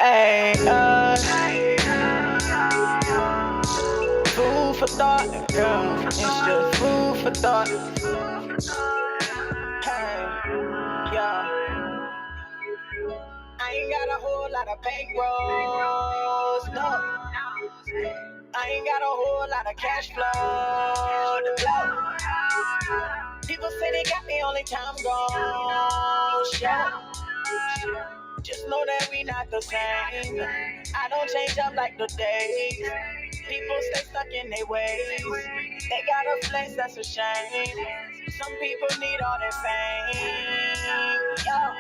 Hey, food for thought, yeah. It's just food for thought. Hey, yeah. I ain't got a whole lot of bankrolls, no. I ain't got a whole lot of cash flow to blow. People say they got me, only time gone, show. Just know that we not the same. I don't change up like the days. People stay stuck in their ways. They got a flex, that's a shame. Some people need all their fame. Yo.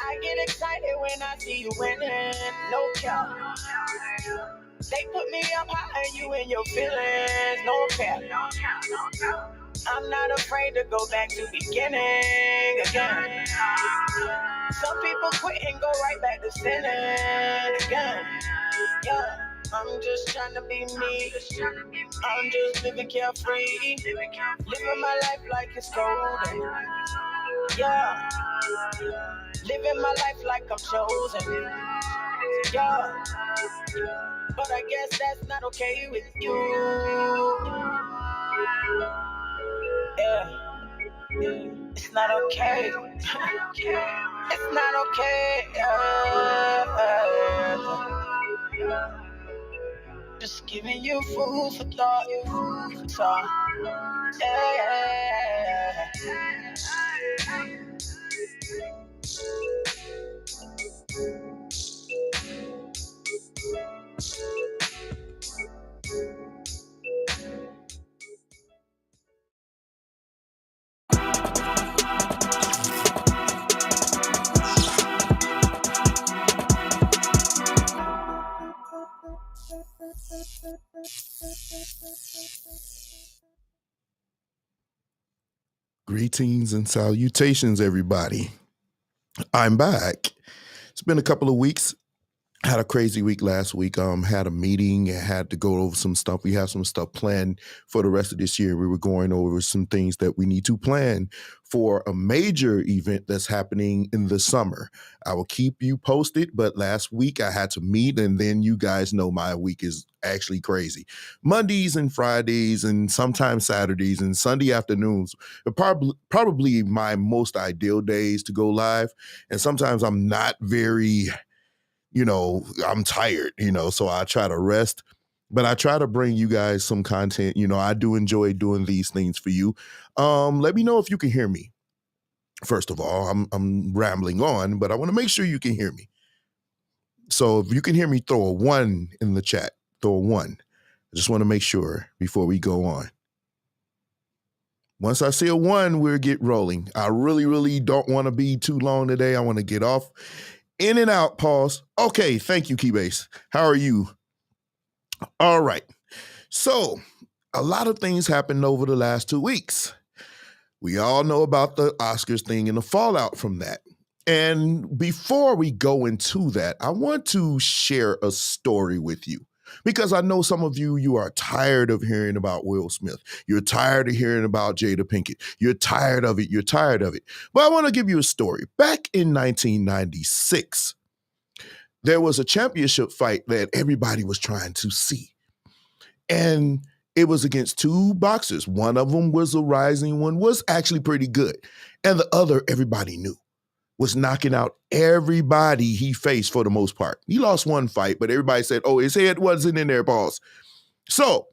I get excited when I see you winning. No cap. They put me up high and you in your feelings. No cap. I'm not afraid to go back to beginning again. Some people quit and go right back to sinning again. Yeah, I'm just trying to be me. I'm just living carefree. Living my life like it's golden. Yeah, living my life like I'm chosen. Yeah, but I guess that's not okay with you. Yeah. It's not okay. It's not okay. Just giving you food for thought. Yeah. Greetings and salutations, everybody. I'm back. It's been a couple of weeks. Had a crazy week last week. Had a meeting and had to go over some stuff. We have some stuff planned for the rest of this year. We were going over some things that we need to plan for a major event that's happening in the summer. I will keep you posted, but last week I had to meet, and then you guys know my week is actually crazy. Mondays and Fridays and sometimes Saturdays and Sunday afternoons are probably my most ideal days to go live. And sometimes I'm not very... I'm tired, so I try to rest, but I try to bring you guys some content. I do enjoy doing these things for you. Let me know if you can hear me. First of all, I'm rambling on, but I want to make sure you can hear me. So if you can hear me, throw a 1 in the chat. Throw a 1. I just want to make sure before we go on. Once I see a 1, we'll get rolling. I really, really don't want to be too long today. I want to get off. In and out, pause. Okay, thank you, Keybase. How are you? All right. So, a lot of things happened over the last 2 weeks. We all know about the Oscars thing and the fallout from that. And before we go into that, I want to share a story with you. Because I know some of you are tired of hearing about Will Smith. You're tired of hearing about Jada Pinkett. You're tired of it. But I want to give you a story. Back in 1996, there was a championship fight that everybody was trying to see. And it was against 2 boxers. One of them was a rising one, was actually pretty good. And the other, everybody knew, was knocking out everybody he faced for the most part. He lost one fight, but everybody said, oh, his head wasn't in there, boss. So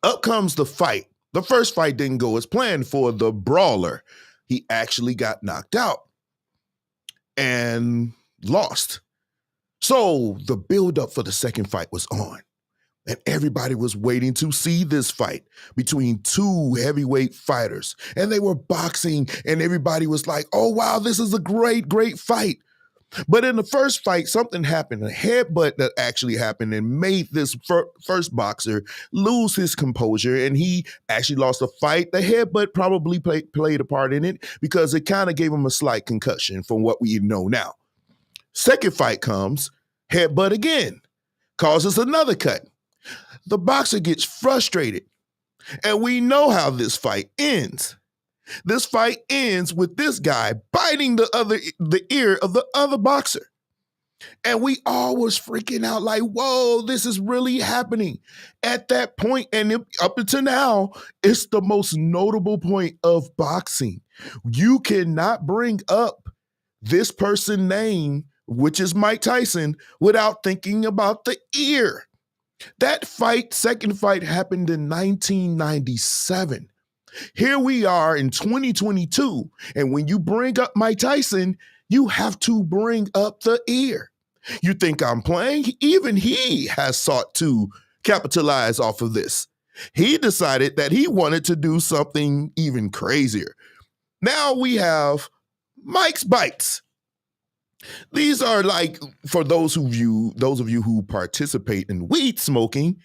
up comes the fight. The first fight didn't go as planned for the brawler. He actually got knocked out and lost. So the buildup for the second fight was on. And everybody was waiting to see this fight between 2 heavyweight fighters. And they were boxing, and everybody was like, oh, wow, this is a great, great fight. But in the first fight, something happened, a headbutt that actually happened and made this first boxer lose his composure, and he actually lost the fight. The headbutt probably played a part in it because it kind of gave him a slight concussion from what we know now. Second fight comes, headbutt again, causes another cut. The boxer gets frustrated, and we know how this fight ends. This fight ends with this guy biting the ear of the other boxer. And we all was freaking out like, whoa, this is really happening at that point. And up until now, it's the most notable point of boxing. You cannot bring up this person's name, which is Mike Tyson, without thinking about the ear. That fight, second fight, happened in 1997. Here we are in 2022. And when you bring up Mike Tyson, you have to bring up the ear. You think I'm playing? Even he has sought to capitalize off of this. He decided that he wanted to do something even crazier. Now we have Mike's Bites. These are like, for those of you who participate in weed smoking,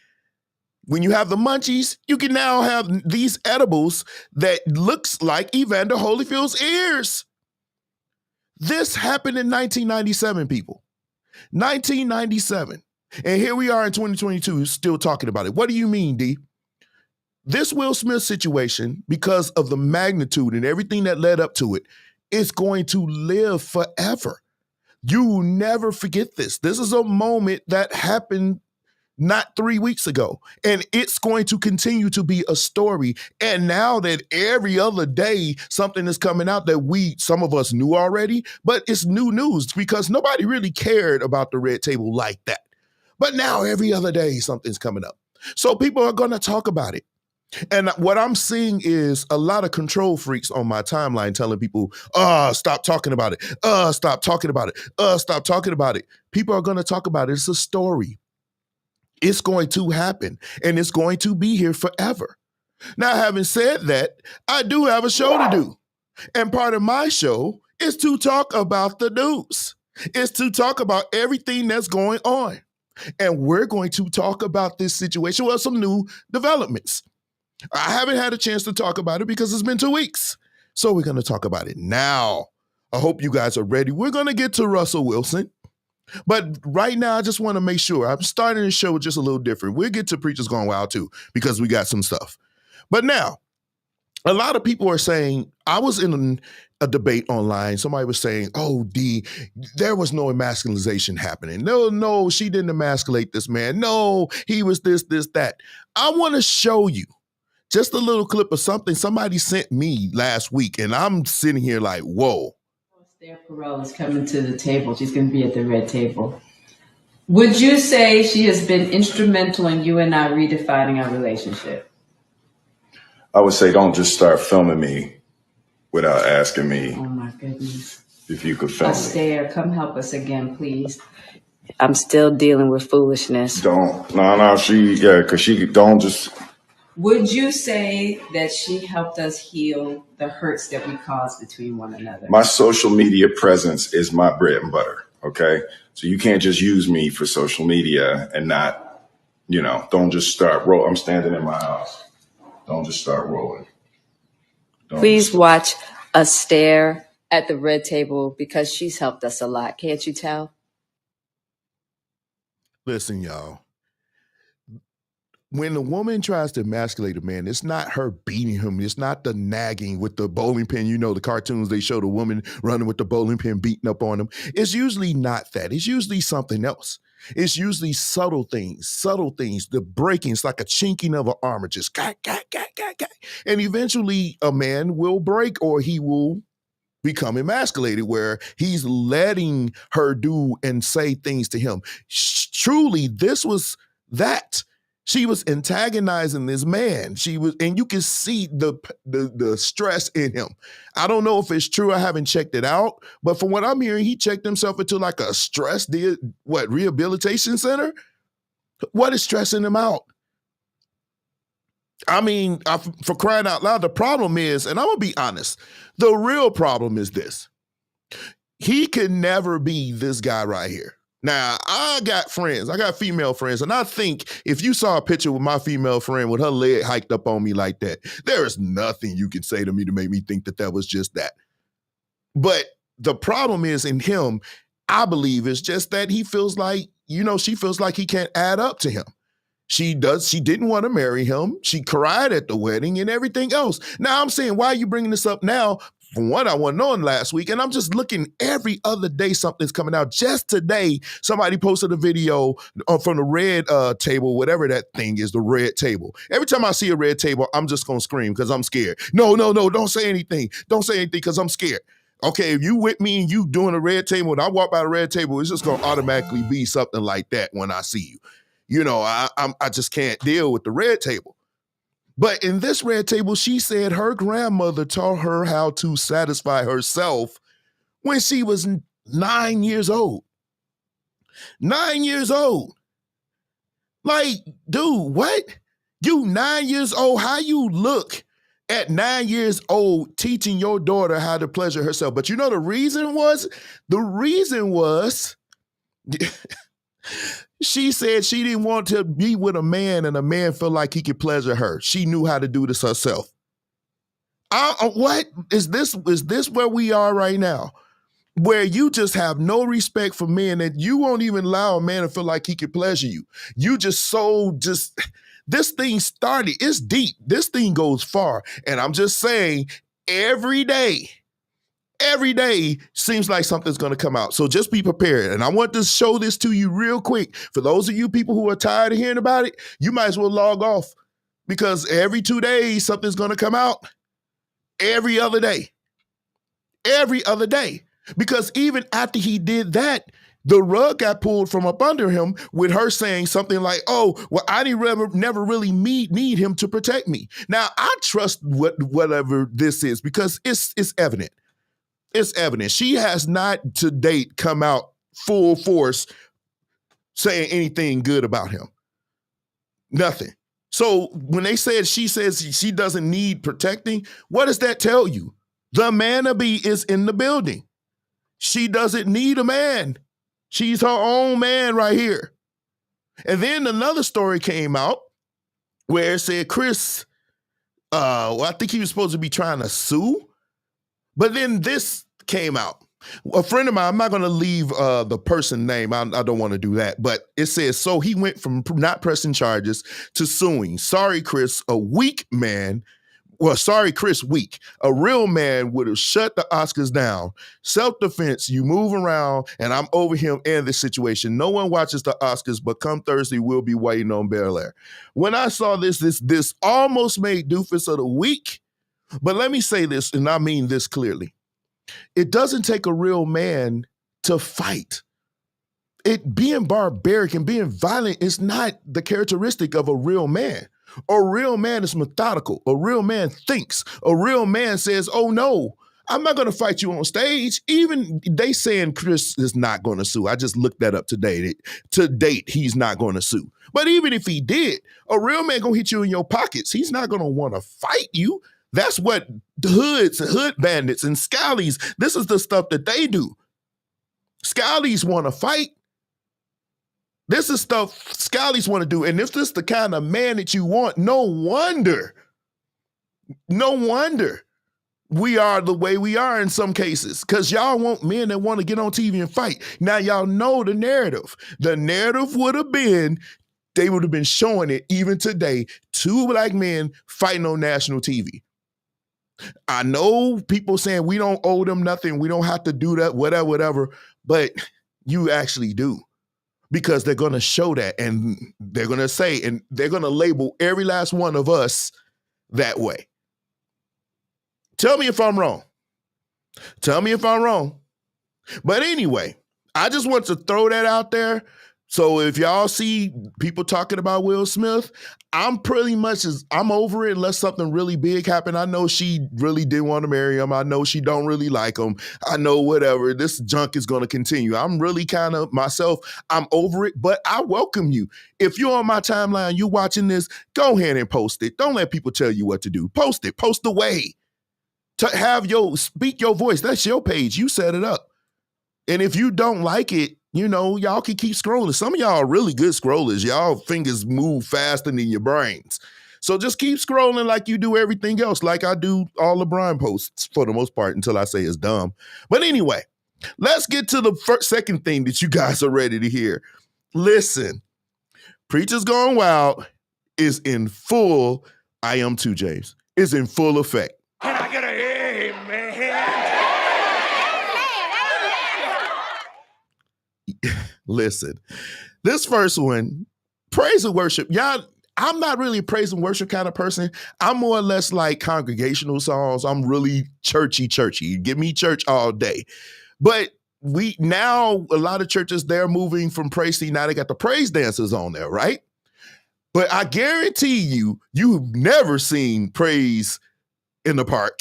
when you have the munchies, you can now have these edibles that looks like Evander Holyfield's ears. This happened in 1997, people. 1997. And here we are in 2022 still talking about it. What do you mean, D? This Will Smith situation, because of the magnitude and everything that led up to it, is going to live forever. You will never forget this. This is a moment that happened not 3 weeks ago. And it's going to continue to be a story. And now that every other day something is coming out that some of us knew already, but it's new news because nobody really cared about the red table like that. But now every other day something's coming up. So people are going to talk about it. And what I'm seeing is a lot of control freaks on my timeline telling people, stop talking about it. Stop talking about it. Stop talking about it. People are going to talk about it. It's a story. It's going to happen, and it's going to be here forever. Now, having said that, I do have a show to do. And part of my show is to talk about the news. It's to talk about everything that's going on. And we're going to talk about this situation. Well, some new developments. I haven't had a chance to talk about it because it's been 2 weeks. So we're going to talk about it now. I hope you guys are ready. We're going to get to Russell Wilson. But right now, I just want to make sure. I'm starting the show just a little different. We'll get to Preachers Gone Wild too, because we got some stuff. But now, a lot of people are saying, I was in a debate online. Somebody was saying, oh, D, there was no emasculization happening. No, she didn't emasculate this man. No, he was this, that. I want to show you just a little clip of something somebody sent me last week, and I'm sitting here like, whoa. Esther Perel is coming to the table. She's going to be at the red table. Would you say she has been instrumental in you and I redefining our relationship? I would say don't just start filming me without asking me. Oh, my goodness. If you could film me. Esther, come help us again, please. I'm still dealing with foolishness. Because she don't just... Would you say that she helped us heal the hurts that we caused between one another? My social media presence is my bread and butter, okay? So you can't just use me for social media and not, don't just start rolling. I'm standing in my house. Don't just start rolling. Please watch us stare at the red table because she's helped us a lot. Can't you tell? Listen, y'all. When a woman tries to emasculate a man, it's not her beating him. It's not the nagging with the bowling pin. The cartoons, they show the woman running with the bowling pin, beating up on him. It's usually not that. It's usually something else. It's usually subtle things, the breaking. It's like a chinking of an armor, just got. And eventually a man will break or he will become emasculated where he's letting her do and say things to him. Truly, this was that. She was antagonizing this man. And you can see the stress in him. I don't know if it's true. I haven't checked it out. But from what I'm hearing, he checked himself into like a rehabilitation center? What is stressing him out? I mean, for crying out loud, the problem is, and I'm going to be honest, the real problem is this. He can never be this guy right here. Now, I got friends. I got female friends. And I think if you saw a picture with my female friend with her leg hiked up on me like that, there is nothing you can say to me to make me think that was just that. But the problem is in him, I believe, is just that he feels like, she feels like he can't add up to him. She didn't want to marry him. She cried at the wedding and everything else. Now I'm saying, why are you bringing this up now? for one, I wasn't on last week, and I'm just looking every other day something's coming out. Just today, somebody posted a video from the red table, whatever that thing is, the red table. Every time I see a red table, I'm just going to scream because I'm scared. No, don't say anything. Don't say anything because I'm scared. Okay, if you with me and you doing a red table, and I walk by the red table, it's just going to automatically be something like that when I see you. You know, I just can't deal with the red table. But in this red table, she said her grandmother taught her how to satisfy herself when she was 9 years old. 9 years old. Like, dude, what? You 9 years old, how you look at 9 years old teaching your daughter how to pleasure herself? But you know the reason was? The reason was she said she didn't want to be with a man and a man felt like he could pleasure her. She knew how to do this herself. What? Is this where we are right now? Where you just have no respect for men and you won't even allow a man to feel like he could pleasure you. You just this thing started, it's deep. This thing goes far. And I'm just saying every day seems like something's going to come out. So just be prepared. And I want to show this to you real quick. For those of you people who are tired of hearing about it, you might as well log off because every 2 days, something's going to come out. Every other day. Because even after he did that, the rug got pulled from up under him with her saying something like, oh, well, I never really need him to protect me. Now, I trust whatever this is because it's evident. It's evident. She has not to date come out full force saying anything good about him. Nothing. So when they said she says she doesn't need protecting, what does that tell you? The man-a-bee is in the building. She doesn't need a man. She's her own man right here. And then another story came out where it said Chris, I think he was supposed to be trying to sue. But then this came out. A friend of mine, I'm not going to leave the person name. I don't want to do that. But it says, so he went from not pressing charges to suing. Sorry, Chris, a weak man. Well, sorry, Chris, weak. A real man would have shut the Oscars down. Self-defense, you move around, and I'm over him and this situation. No one watches the Oscars, but come Thursday, we'll be waiting on Bel Air. When I saw this almost made Doofus of the Week. But let me say this, and I mean this clearly. It doesn't take a real man to fight. Being barbaric and being violent is not the characteristic of a real man. A real man is methodical. A real man thinks. A real man says, oh no, I'm not going to fight you on stage. Even they saying Chris is not going to sue. I just looked that up today. To date, he's not going to sue. But even if he did, a real man going to hit you in your pockets. He's not going to want to fight you. That's what hood bandits and scallies, this is the stuff that they do. Scallies want to fight. This is stuff scallies want to do. And if this is the kind of man that you want, no wonder we are the way we are in some cases. Because y'all want men that want to get on TV and fight. Now y'all know the narrative. The narrative would have been, they would have been showing it even today, 2 black men fighting on national TV. I know people saying we don't owe them nothing. We don't have to do that, whatever. But you actually do. Because they're going to show that and they're going to say, and they're going to label every last one of us that way. Tell me if I'm wrong. But anyway, I just want to throw that out there. So if y'all see people talking about Will Smith, I'm pretty much, I'm over it unless something really big happened. I know she really didn't want to marry him. I know she don't really like him. I know whatever. This junk is going to continue. I'm really kind of myself, I'm over it, but I welcome you. If you're on my timeline, you watching this, go ahead and post it. Don't let people tell you what to do. Post it. Post away. Speak your voice. That's your page. You set it up. And if you don't like it, you know, y'all can keep scrolling. Some of y'all are really good scrollers. Y'all fingers move faster than your brains. So just keep scrolling like you do everything else, like I do all LeBron posts for the most part until I say it's dumb. But anyway, let's get to the second thing that you guys are ready to hear. Listen, Preachers Gone Wild is in full, I am too, James, is in full effect. Can I get a amen? Listen, this first one, praise and worship. Y'all, I'm not really a praise and worship kind of person. I'm more or less like congregational songs. I'm really churchy. Give me church all day. But now a lot of churches, they're moving from praise to, now they got the praise dancers on there, right? But I guarantee you've never seen praise in the park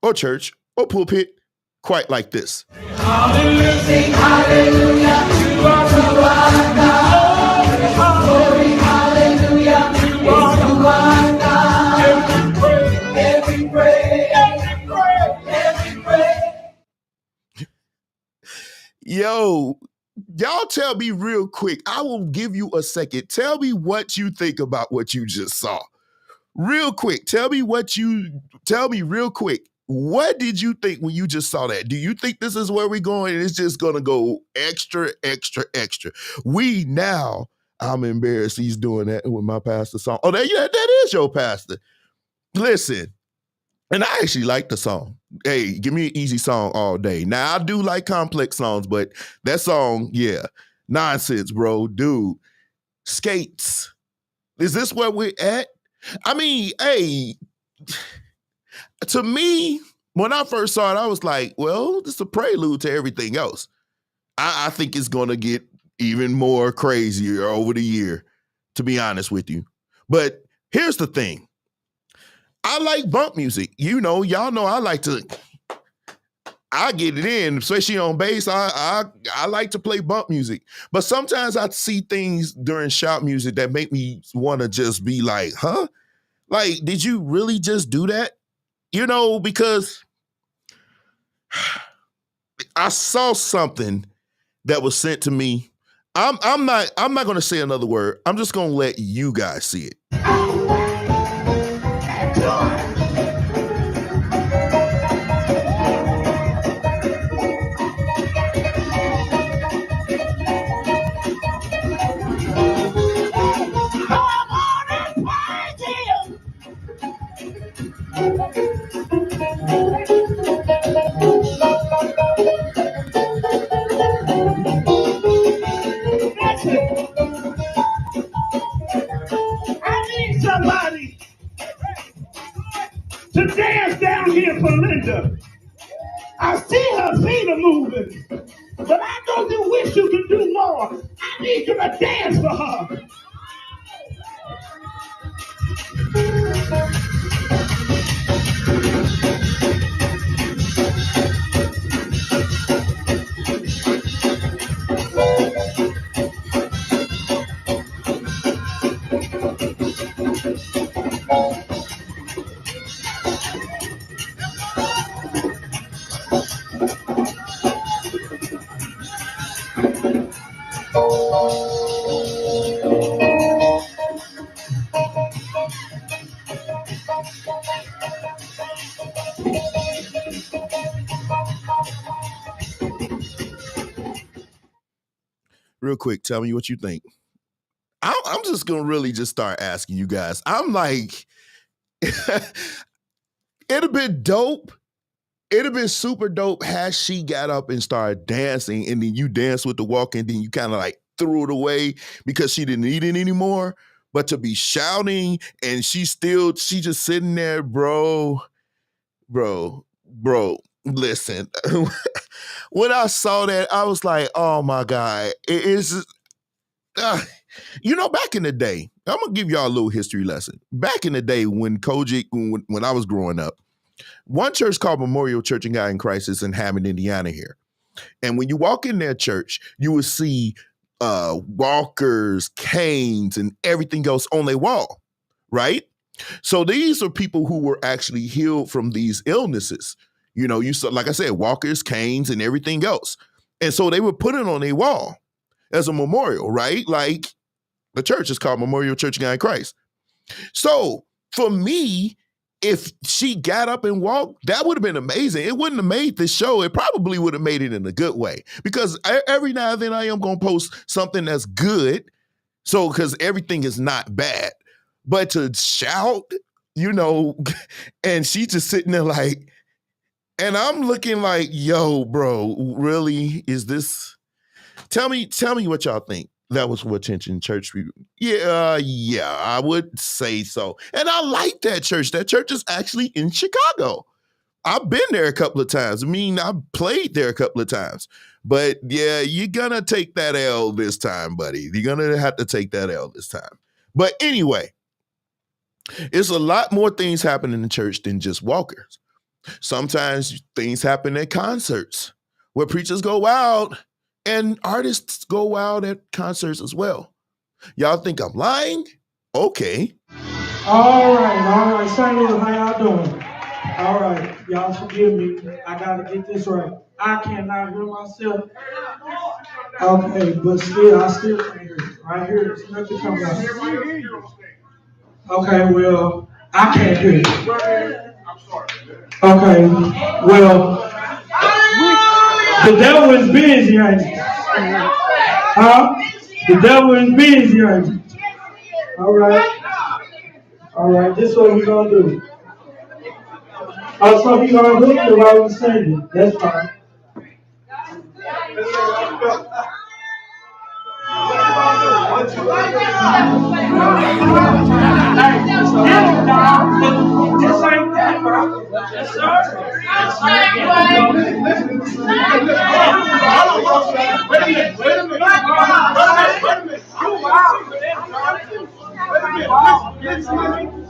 or church or pulpit quite like this. Hallelujah, sing hallelujah, you are the one God. Glory, hallelujah, you are the one God. Every praise. Yo, y'all tell me real quick. I will give you a second. Tell me what you think about what you just saw. Real quick. Tell me real quick. What did you think when you just saw that? Do you think this is where we're going? It's just going to go extra. I'm embarrassed he's doing that with my pastor song. Oh, that is your pastor. Listen, and I actually like the song. Hey, give me an easy song all day. Now, I do like complex songs, but that song, yeah, nonsense, bro. Dude, skates. Is this where we're at? I mean, hey, to me, when I first saw it, I was like, well, this is a prelude to everything else. I think it's going to get even more crazier over the year, to be honest with you. But here's the thing. I like bump music. Y'all know I get it in, especially on bass. I like to play bump music. But sometimes I see things during shout music that make me want to just be like, huh? Like, did you really just do that? Because I saw something that was sent to me. I'm not going to say another word. I'm just going to let you guys see it. I need somebody to dance down here for Linda. I see her feet are moving, but I know you wish you could do more. I need you to dance for her. Real quick, tell me what you think. I'm just going to really just start asking you guys. I'm like, it'd have been dope. It'd have been super dope had she got up and started dancing, and then you danced with the walk, and then you kind of like threw it away because she didn't need it anymore. But to be shouting and she just sitting there, bro, listen. When I saw that, I was like, oh my God. It is, back in the day, I'm going to give y'all a little history lesson. Back in the day when when I was growing up, one church called Memorial Church and God in Christ is in Hammond, Indiana here. And when you walk in their church, you will see walkers, canes, and everything else on their wall, right? So these are people who were actually healed from these illnesses. You saw, like I said, walkers, canes, and everything else. And so they were put it on a wall as a memorial, right? Like the church is called Memorial Church of God in Christ. So for me, if she got up and walked, that would have been amazing. It wouldn't have made this show. It probably would have made it in a good way, because every now and then I am going to post something that's good. So, because everything is not bad, but to shout, and she just sitting there like, and I'm looking like, yo, bro, really? Is this? Tell me what y'all think. That was what attention church. Yeah, I would say so. And I like that church. That church is actually in Chicago. I've been there a couple of times. I mean, I played there a couple of times. But yeah, you're going to take that L this time, buddy. You're going to have to take that L this time. But anyway, it's a lot more things happen in the church than just walkers. Sometimes things happen at concerts where preachers go out and artists go wild at concerts as well. Y'all think I'm lying? Okay. All right. St. Louis, how y'all doing? All right, y'all forgive me. I gotta get this right. I cannot hear myself. Okay, but still, I still can't hear it. Right here, there's nothing coming out. Okay, well, I can't hear it. Okay, well, the devil is busy, ain't he? Huh? The devil is busy, ain't he? All right, this is what we're gonna do. So he's gonna hook you while we're singing. That's fine. This ain't that, bro. Yes, sir. Wait a minute.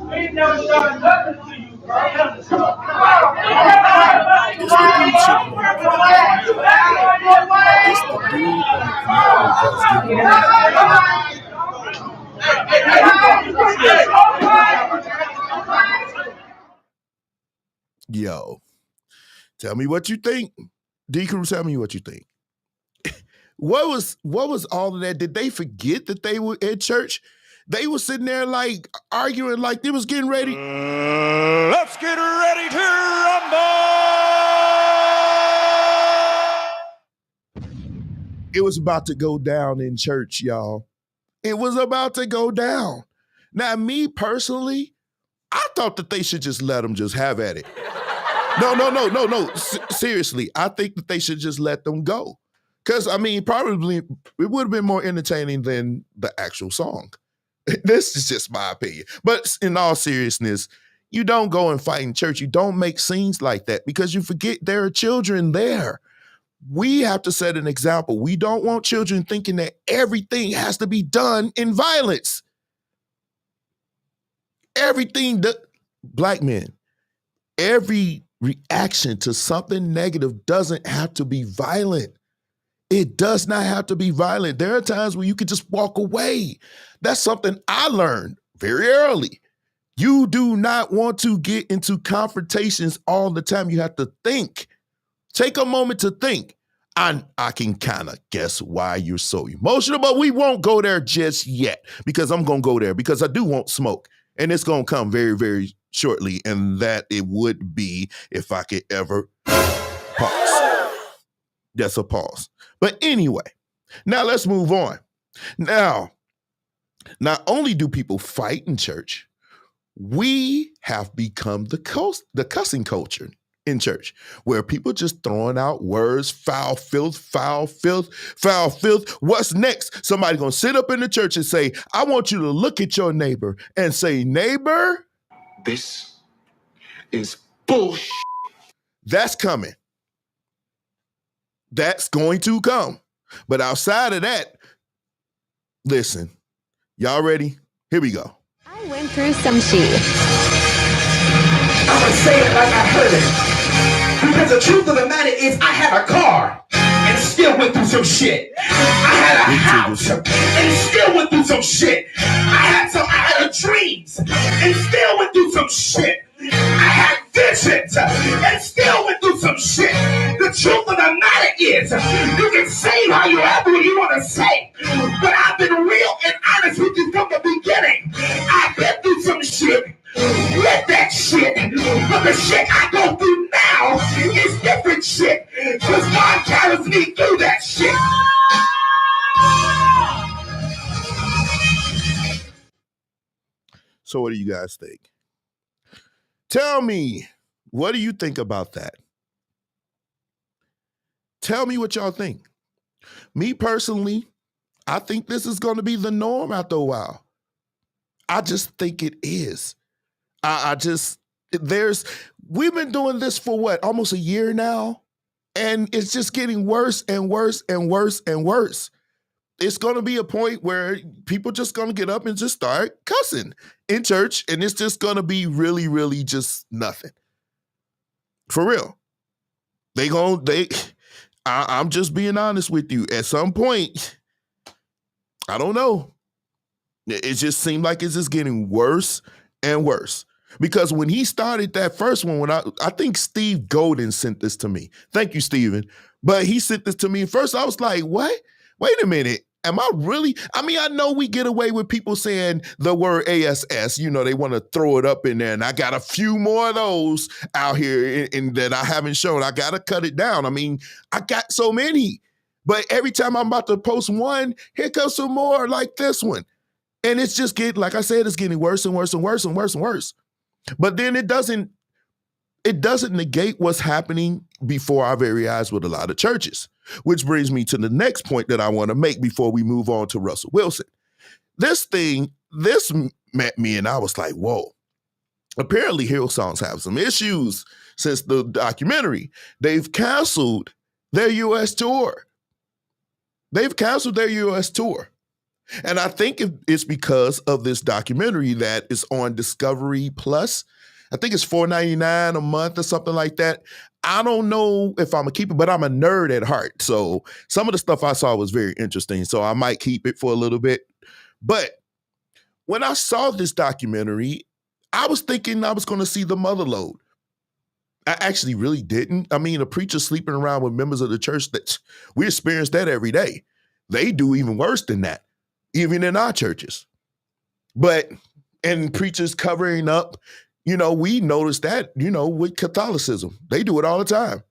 We ain't never done nothing to you, bro. It's the dude sitting on the piano. It's the dude on the piano that's getting Yo, tell me what you think. D-Crew, tell me what you think. What was all of that? Did they forget that they were at church? They were sitting there like arguing like they was getting ready. Let's get ready to rumble! It was about to go down in church, y'all. It was about to go down. Now, me personally, I thought that they should just let them just have at it. No. Seriously, I think that they should just let them go. Because, I mean, probably it would have been more entertaining than the actual song. This is just my opinion. But in all seriousness, you don't go and fight in church. You don't make scenes like that because you forget there are children there. We have to set an example. We don't want children thinking that everything has to be done in violence. Everything that black men, every reaction to something negative doesn't have to be violent. It does not have to be violent. There are times where you can just walk away. That's something I learned very early. You do not want to get into confrontations all the time. You have to think. Take a moment to think. I can kind of guess why you're so emotional, but we won't go there just yet because I'm going to go there because I do want smoke. And it's going to come very, very shortly. And that it would be if I could ever pause. That's a pause. But anyway, now let's move on. Now, not only do people fight in church, we have become the cussing culture in church, where people just throwing out words, foul filth, foul filth, foul filth. What's next? Somebody gonna sit up in the church and say, I want you to look at your neighbor and say, neighbor, this is bullshit. That's coming. That's going to come. But outside of that, listen, y'all ready? Here we go. I went through some shit. I'm gonna say it like I heard it. Because the truth of the matter is I had a car and still went through some shit. I had a house and still went through some shit. I had a dreams and still went through some shit. I had visions and still went through some shit. The truth of the matter is you can say however you want to say, but I've been real and honest with you from the beginning. I've been through some shit. Let that shit, but the shit I go through now is different shit, because God carries me through that shit. So what do you guys think? Tell me, what do you think about that? Tell me what y'all think. Me personally, I think this is going to be the norm after a while. I just think it is. We've been doing this for what, almost a year now? And it's just getting worse and worse and worse and worse. It's going to be a point where people just going to get up and just start cussing in church, and it's just going to be really, really just nothing. For real. I'm just being honest with you. At some point, I don't know. It just seemed like it's just getting worse and worse. Because when he started that first one, I think Steve Golden sent this to me. Thank you, Steven. But he sent this to me. First, I was like, what? Wait a minute. Am I really? I mean, I know we get away with people saying the word ASS. You know, they want to throw it up in there. And I got a few more of those out here in that I haven't shown. I got to cut it down. I mean, I got so many. But every time I'm about to post one, here comes some more like this one. And it's just getting, like I said, it's getting worse and worse and worse and worse and worse. But then it doesn't negate what's happening before our very eyes with a lot of churches, which brings me to the next point that I want to make before we move on to Russell Wilson. This met me and I was like, whoa. Apparently Hillsong's have some issues since the documentary. They've canceled their U.S. tour. And I think it's because of this documentary that is on Discovery Plus. I think it's $4.99 a month or something like that. I don't know if I'm going to keep it, but I'm a nerd at heart. So some of the stuff I saw was very interesting. So I might keep it for a little bit. But when I saw this documentary, I was thinking I was going to see the mother lode. I actually really didn't. I mean, a preacher sleeping around with members of the church, we experience that every day. They do even worse than that, even in our churches. And preachers covering up, we notice that, with Catholicism. They do it all the time.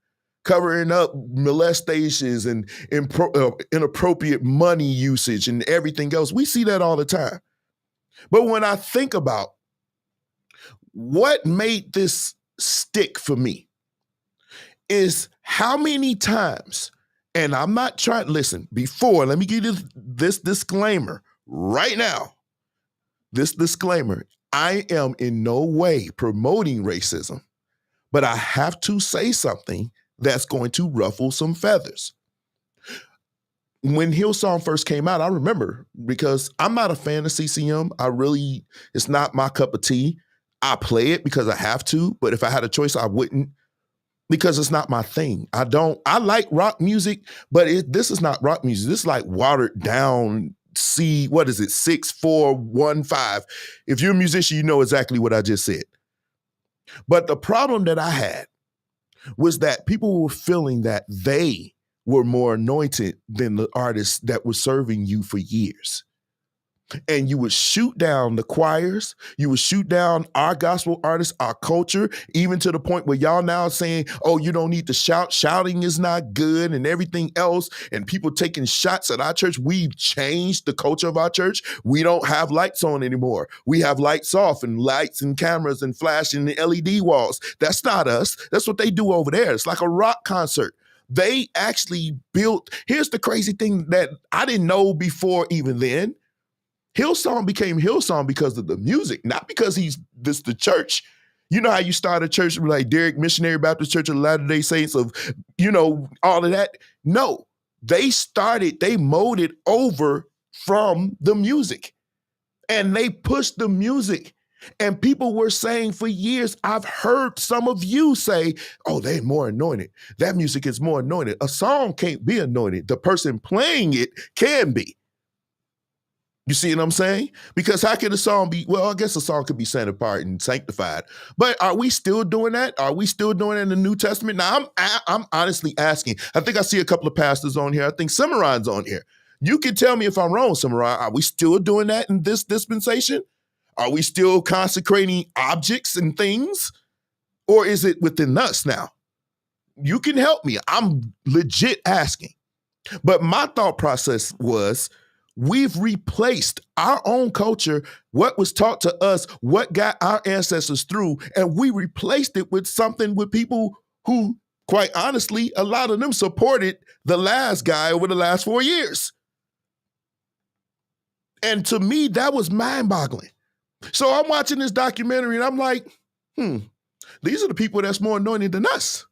Covering up molestations and inappropriate money usage and everything else. We see that all the time. But when I think about what made this stick for me is how many times, and I'm not trying, listen, let me give you this disclaimer right now. This disclaimer, I am in no way promoting racism, but I have to say something that's going to ruffle some feathers. When Hillsong first came out, I remember, because I'm not a fan of CCM. It's not my cup of tea. I play it because I have to, but if I had a choice, I wouldn't, because it's not my thing. I like rock music, but this is not rock music. This is like watered down 6-4-1-5. If you're a musician, you know exactly what I just said. But the problem that I had was that people were feeling that they were more anointed than the artists that were serving you for years. And you would shoot down the choirs, you would shoot down our gospel artists, our culture, even to the point where y'all now saying, oh, you don't need to shout. Shouting is not good and everything else. And people taking shots at our church. We've changed the culture of our church. We don't have lights on anymore. We have lights off and lights and cameras and flashing and LED walls. That's not us. That's what they do over there. It's like a rock concert. They actually here's the crazy thing that I didn't know before even then. Hillsong became Hillsong because of the music, not because the church. You know how you start a church like Derek Missionary Baptist Church of Latter-day Saints of, all of that? No, they molded over from the music, and they pushed the music. And people were saying for years, I've heard some of you say, oh, they're more anointed. That music is more anointed. A song can't be anointed. The person playing it can be. You see what I'm saying? Because how can a song be, well, I guess a song could be set apart and sanctified. But are we still doing that? Are we still doing it in the New Testament? Now, I'm honestly asking. I think I see a couple of pastors on here. I think Cimarron's on here. You can tell me if I'm wrong, Cimarron. Are we still doing that in this dispensation? Are we still consecrating objects and things? Or is it within us now? You can help me. I'm legit asking. But my thought process was, we've replaced our own culture, what was taught to us, what got our ancestors through, and we replaced it with something with people who quite honestly, a lot of them supported the last guy over the last 4 years. And to me, that was mind-boggling. So I'm watching this documentary and I'm like, these are the people that's more anointed than us.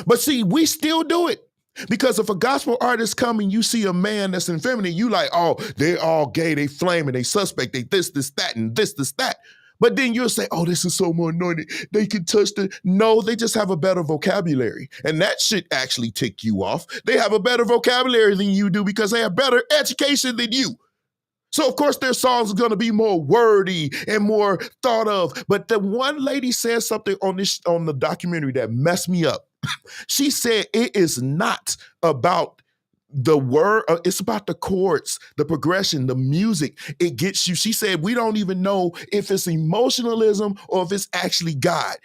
But see, we still do it. Because if a gospel artist come and you see a man that's effeminate, you like, oh, they all gay, they flaming, they suspect, they this, that, and this, that. But then you'll say, oh, this is so more anointed. They can touch the... No, they just have a better vocabulary. And that should actually tick you off. They have a better vocabulary than you do because they have better education than you. So, of course, their songs are going to be more wordy and more thought of. But the one lady said something on the documentary that messed me up. She said it is not about the word, it's about the chords, the progression, the music. It gets you. She said we don't even know if it's emotionalism or if it's actually God.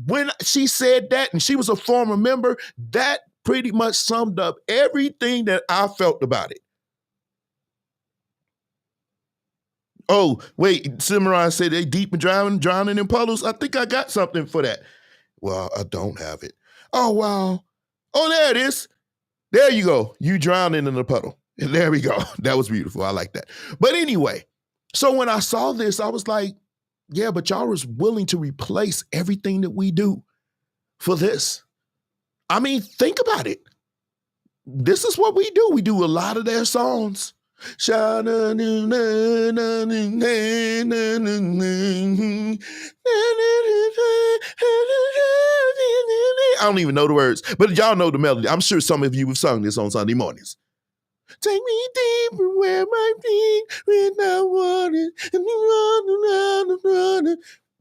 When she said that, and she was a former member, that pretty much summed up everything that I felt about it. Oh, wait, Cimarron said they deep and drowning in puddles. I think I got something for that. Well, I don't have it. Oh, wow. Oh, there it is. There you go. You drowning in the puddle. And there we go. That was beautiful. I like that. But anyway, so when I saw this, I was like, yeah, but y'all was willing to replace everything that we do for this. I mean, think about it. This is what we do. We do a lot of their songs. I don't even know the words, but y'all know the melody. I'm sure some of you have sung this on Sunday mornings. Take me deeper where my feet without water.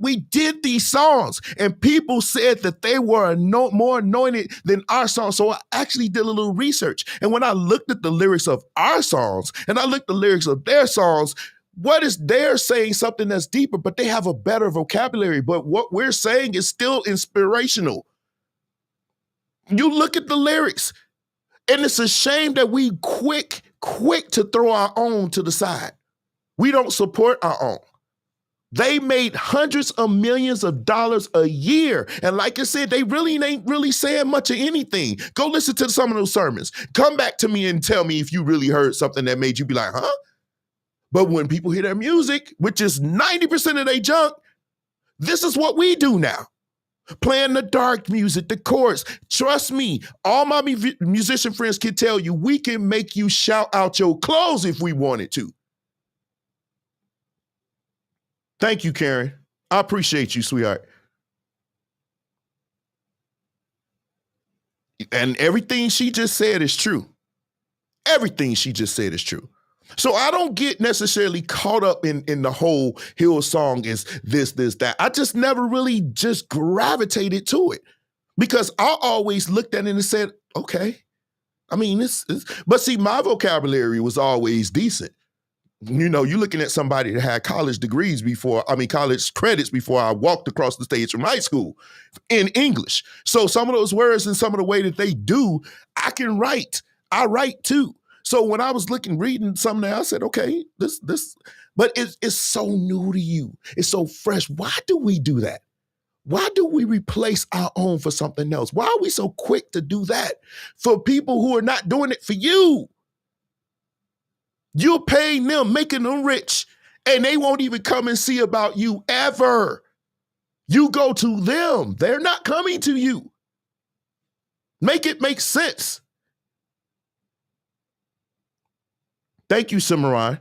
We did these songs, and people said that they were more anointed than our songs. So I actually did a little research. And when I looked at the lyrics of our songs, and I looked at the lyrics of their songs, what is they're saying something that's deeper, but they have a better vocabulary. But what we're saying is still inspirational. You look at the lyrics, and it's a shame that we quick to throw our own to the side. We don't support our own. They made hundreds of millions of dollars a year. And like I said, they really ain't really saying much of anything. Go listen to some of those sermons. Come back to me and tell me if you really heard something that made you be like, huh? But when people hear their music, which is 90% of their junk, this is what we do now. Playing the dark music, the chords. Trust me, all my musician friends can tell you, we can make you shout out your clothes if we wanted to. Thank you, Karen. I appreciate you, sweetheart. And everything she just said is true. Everything she just said is true. So I don't get necessarily caught up in the whole Hillsong is this, that. I just never really just gravitated to it because I always looked at it and said, okay. I mean, but see, my vocabulary was always decent. You know, you're looking at somebody that had college credits before I walked across the stage from high school in English. So some of those words and some of the way that they do, I can write. I write too. So when I was reading something, I said, okay, this, but it's so new to you. It's so fresh. Why do we do that? Why do we replace our own for something else? Why are we so quick to do that for people who are not doing it for you? You're paying them, making them rich, and they won't even come and see about you ever. You go to them. They're not coming to you. Make it make sense. Thank you, Cimarron.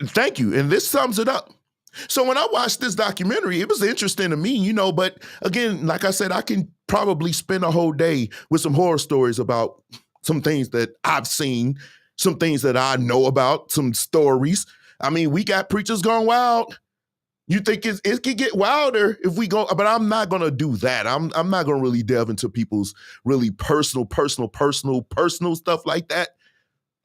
Thank you. And this sums it up. So when I watched this documentary, it was interesting to me, you know, but again, like I said, I can probably spend a whole day with some horror stories about some things that I've seen, some things that I know about, some stories. I mean, we got preachers going wild. You think it could get wilder if we go, but I'm not going to do that. I'm not going to really delve into people's really personal stuff like that.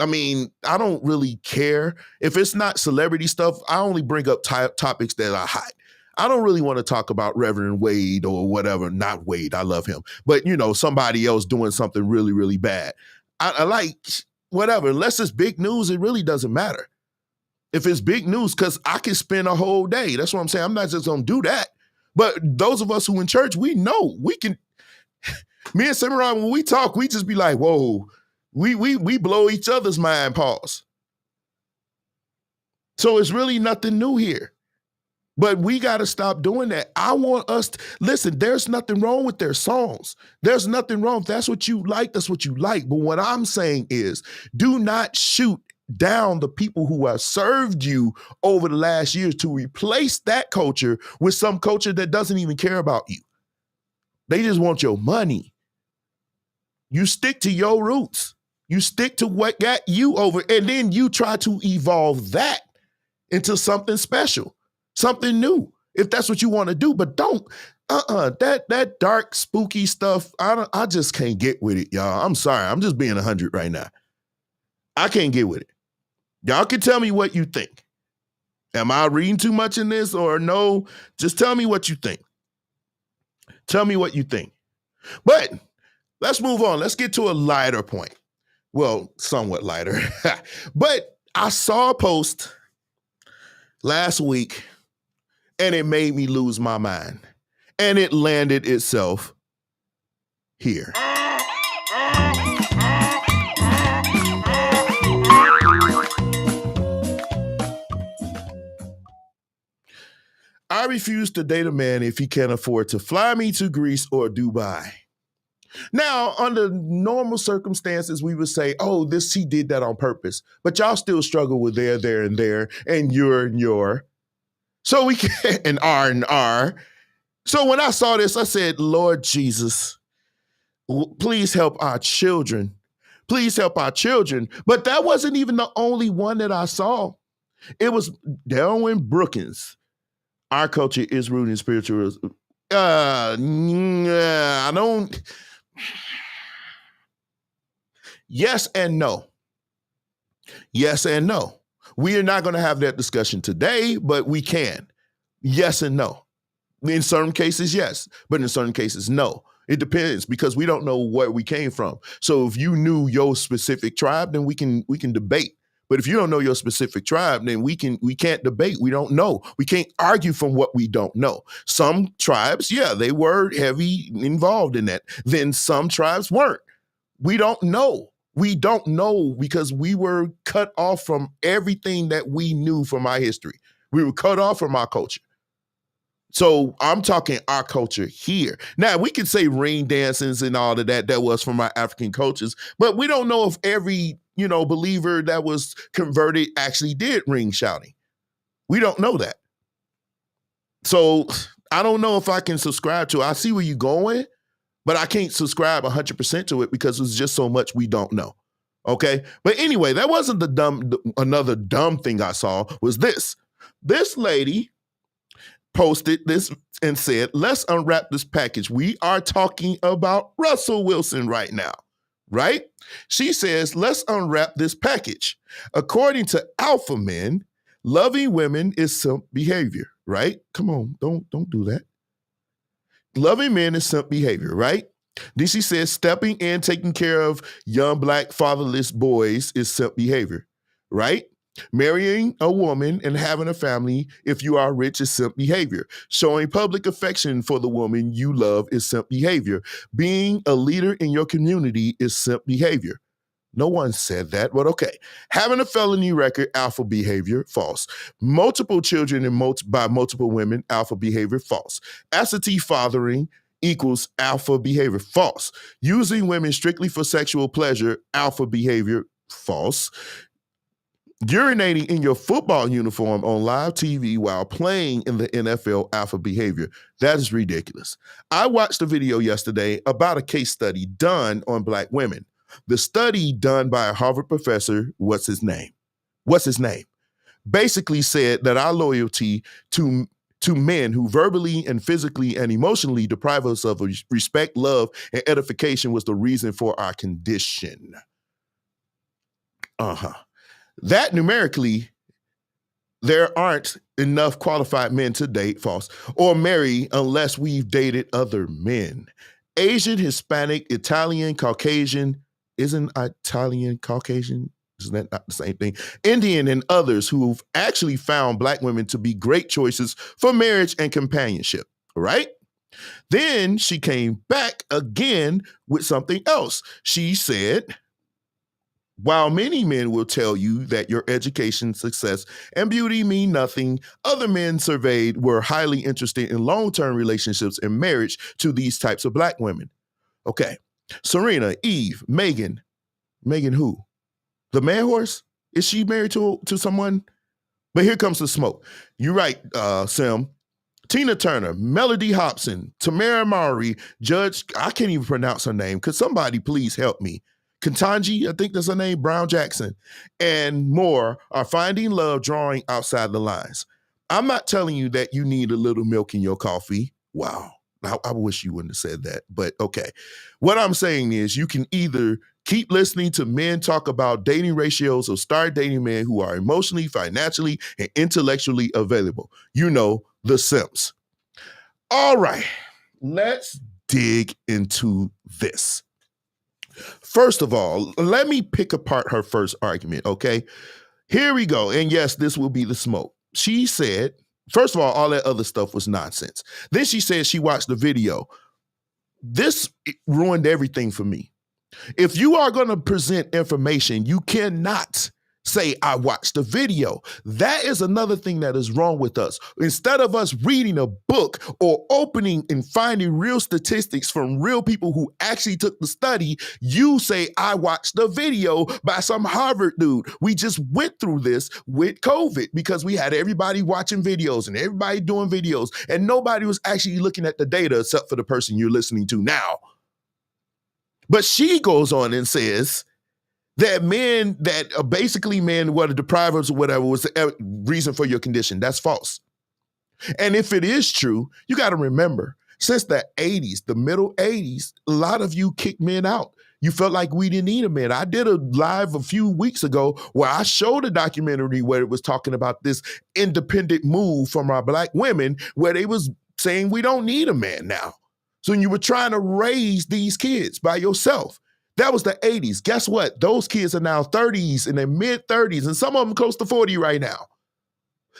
I mean, I don't really care. If it's not celebrity stuff, I only bring up topics that are hot. I don't really want to talk about Reverend Wade or whatever. Not Wade, I love him. But, you know, somebody else doing something really, really bad. I like whatever. Unless it's big news, it really doesn't matter. If it's big news, because I can spend a whole day. That's what I'm saying. I'm not just going to do that. But those of us who in church, we know we can. Me and Samurai, when we talk, we just be like, whoa, we blow each other's mind, pause. So it's really nothing new here. But we got to stop doing that. I want us to, listen, there's nothing wrong with their songs. There's nothing wrong. If that's what you like, that's what you like. But what I'm saying is, do not shoot down the people who have served you over the last years to replace that culture with some culture that doesn't even care about you. They just want your money. You stick to your roots. You stick to what got you over, and then you try to evolve that into something special, something new, if that's what you want to do. But don't, that dark, spooky stuff, I just can't get with it, y'all. I'm sorry. I'm just being 100 right now. I can't get with it. Y'all can tell me what you think. Am I reading too much in this or no? Just tell me what you think. Tell me what you think. But let's move on. Let's get to a lighter point. Well, somewhat lighter. But I saw a post last week and it made me lose my mind. And it landed itself here. I refuse to date a man if he can't afford to fly me to Greece or Dubai. Now, under normal circumstances, we would say, oh, he did that on purpose. But y'all still struggle with there, and there, and your. So we can, and R. So when I saw this, I said, Lord Jesus, please help our children. Please help our children. But that wasn't even the only one that I saw. It was Darwin Brookins. Our culture is rooted in spiritualism. I don't. Yes and no. Yes and no. We are not going to have that discussion today, but we can. Yes and no. In certain cases, yes, but in certain cases, no. It depends because we don't know where we came from. So if you knew your specific tribe, then we can debate. But if you don't know your specific tribe, then we can't debate. We don't know. We can't argue from what we don't know. Some tribes, yeah, they were heavy involved in that. Then some tribes weren't. We don't know. We don't know because we were cut off from everything that we knew from our history. We were cut off from our culture. So I'm talking our culture here. Now, we can say ring dances and all of that was from our African cultures, but we don't know if every believer that was converted actually did ring shouting. We don't know that. So I don't know if I can subscribe to it. I see where you're going, but I can't subscribe 100% to it because there's just so much we don't know. Okay. But anyway, that wasn't another dumb thing I saw was this. This lady posted this and said, let's unwrap this package. We are talking about Russell Wilson right now. Right? She says, let's unwrap this package. According to alpha men, loving women is simp behavior, right? Come on, don't do that. Loving men is simp behavior, right? Then she says, stepping in, taking care of young black fatherless boys is simp behavior, right? Marrying a woman and having a family, if you are rich, is simp behavior. Showing public affection for the woman you love is simp behavior. Being a leader in your community is simp behavior. No one said that, but okay. Having a felony record, alpha behavior, false. Multiple children by multiple women, alpha behavior, false. Absentee fathering equals alpha behavior, false. Using women strictly for sexual pleasure, alpha behavior, false. Urinating in your football uniform on live TV while playing in the NFL, alpha behavior. That is ridiculous. I watched a video yesterday about a case study done on black women. The study done by a Harvard professor, what's his name? Basically said that our loyalty to men who verbally and physically and emotionally deprive us of respect, love, and edification was the reason for our condition. That numerically, there aren't enough qualified men to date, false, or marry unless we've dated other men. Asian, Hispanic, Italian, Caucasian, isn't Italian, Caucasian? Isn't that not the same thing? Indian and others who've actually found black women to be great choices for marriage and companionship, right? Then she came back again with something else. She said, while many men will tell you that your education, success, and beauty mean nothing, other men surveyed were highly interested in long-term relationships and marriage to these types of Black women. Okay. Serena, Eve, Megan who? The man horse? Is she married to someone? But here comes the smoke. You're right, Sim. Tina Turner, Melody Hobson, Tamara Mowry, Judge, I can't even pronounce her name. Could somebody please help me? Ketanji, I think that's her name, Brown Jackson, and more are finding love drawing outside the lines. I'm not telling you that you need a little milk in your coffee. Wow. I wish you wouldn't have said that, but okay. What I'm saying is you can either keep listening to men talk about dating ratios or start dating men who are emotionally, financially, and intellectually available. You know, the simps. All right, let's dig into this. First of all, let me pick apart her first argument, okay? Here we go. And yes, this will be the smoke. She said, first of all that other stuff was nonsense. Then she said she watched the video. This ruined everything for me. If you are going to present information, you cannot say, I watched the video. That is another thing that is wrong with us. Instead of us reading a book or opening and finding real statistics from real people who actually took the study, you say, I watched the video by some Harvard dude. We just went through this with COVID because we had everybody watching videos and everybody doing videos, and nobody was actually looking at the data except for the person you're listening to now. But she goes on and says that men that are basically men, whether deprivers or whatever, was the reason for your condition. That's false. And if it is true, you got to remember, since the 80s, the middle 80s, a lot of you kicked men out. You felt like we didn't need a man. I did a live a few weeks ago where I showed a documentary where it was talking about this independent move from our Black women where they was saying we don't need a man now. So when you were trying to raise these kids by yourself, that was the 80s. Guess what? Those kids are now 30s in their mid 30s, and some of them close to 40 right now.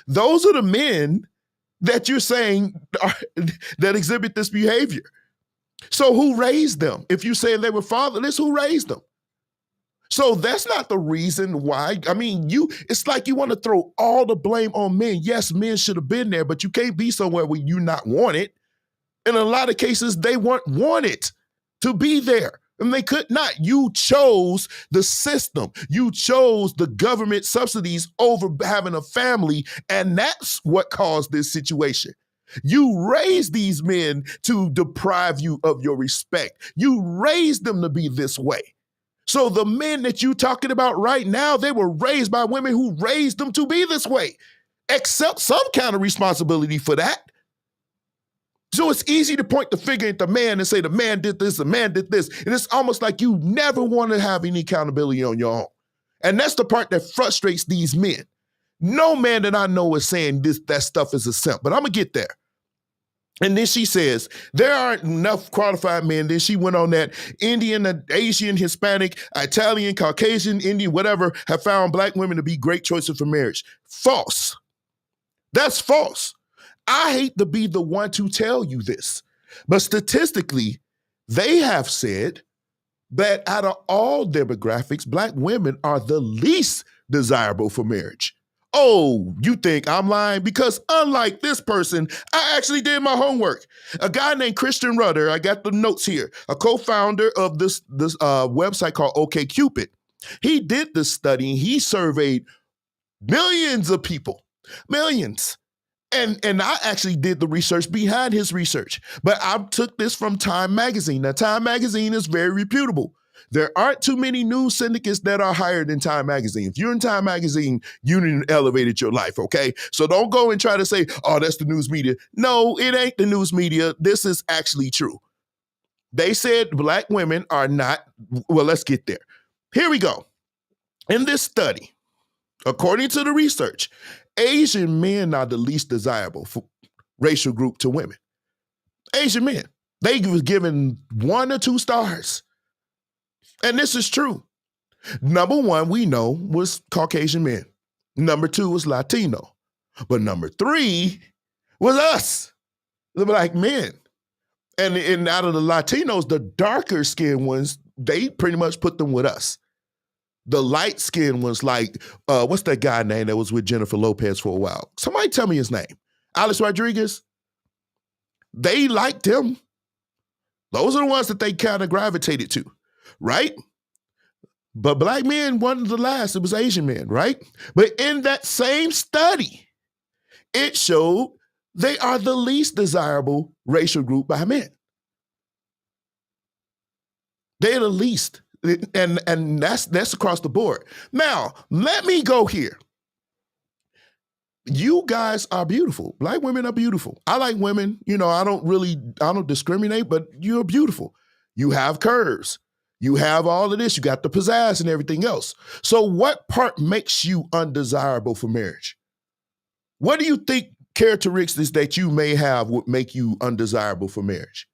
Those are the men that you're saying that exhibit this behavior. So who raised them? If you say they were fatherless, who raised them? So that's not the reason why. I mean, it's like you want to throw all the blame on men. Yes, men should have been there, but you can't be somewhere where you're not wanted. In a lot of cases, they weren't wanted to be there, and they could not. You chose the system. You chose the government subsidies over having a family, and that's what caused this situation. You raised these men to deprive you of your respect. You raised them to be this way. So the men that you're talking about right now, they were raised by women who raised them to be this way. Accept some kind of responsibility for that. So it's easy to point the finger at the man and say the man did this, the man did this. And it's almost like you never want to have any accountability on your own. And that's the part that frustrates these men. No man that I know is saying that stuff is a simp, but I'm going to get there. And then she says, there aren't enough qualified men. Then she went on that Indian, Asian, Hispanic, Italian, Caucasian, Indian, whatever, have found Black women to be great choices for marriage. False. That's false. I hate to be the one to tell you this, but statistically, they have said that out of all demographics, Black women are the least desirable for marriage. Oh, you think I'm lying? Because unlike this person, I actually did my homework. A guy named Christian Rudder, I got the notes here, a co-founder of this website called OkCupid. He did this study. He surveyed millions of people, millions. And I actually did the research behind his research, but I took this from Time Magazine. Now, Time Magazine is very reputable. There aren't too many news syndicates that are higher than Time Magazine. If you're in Time Magazine, you elevated your life, okay? So don't go and try to say, oh, that's the news media. No, it ain't the news media. This is actually true. They said Black women are not, well, let's get there. Here we go. In this study, according to the research, Asian men are the least desirable for racial group to women. Asian men. They were given 1 or 2 stars. And this is true. Number 1, we know, was Caucasian men. Number 2 was Latino. But number 3 was us, the Black men. And out of the Latinos, the darker skinned ones, they pretty much put them with us. The light skinned ones, like, what's that guy name that was with Jennifer Lopez for a while? Somebody tell me his name. Alex Rodriguez. They liked him. Those are the ones that they kind of gravitated to, right? But black men, one of the last, it was Asian men, right? But in that same study, it showed they are the least desirable racial group by men. They're the least. And that's across the board. Now, let me go here. You guys are beautiful. Black women are beautiful. I like women. You know, I don't discriminate, but you're beautiful. You have curves. You have all of this. You got the pizzazz and everything else. So what part makes you undesirable for marriage? What do you think characteristics that you may have would make you undesirable for marriage?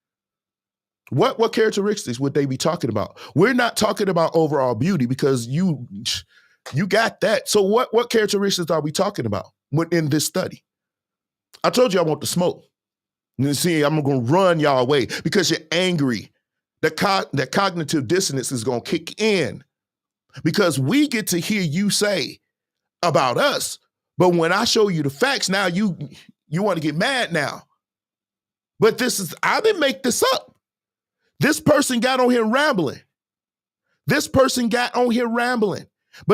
What characteristics would they be talking about? We're not talking about overall beauty because you got that. So what characteristics are we talking about in this study? I told you I want the smoke. And see, I'm going to run y'all away because you're angry. That cognitive dissonance is going to kick in because we get to hear you say about us, but when I show you the facts, now you want to get mad now. But I didn't make this up. This person got on here rambling. But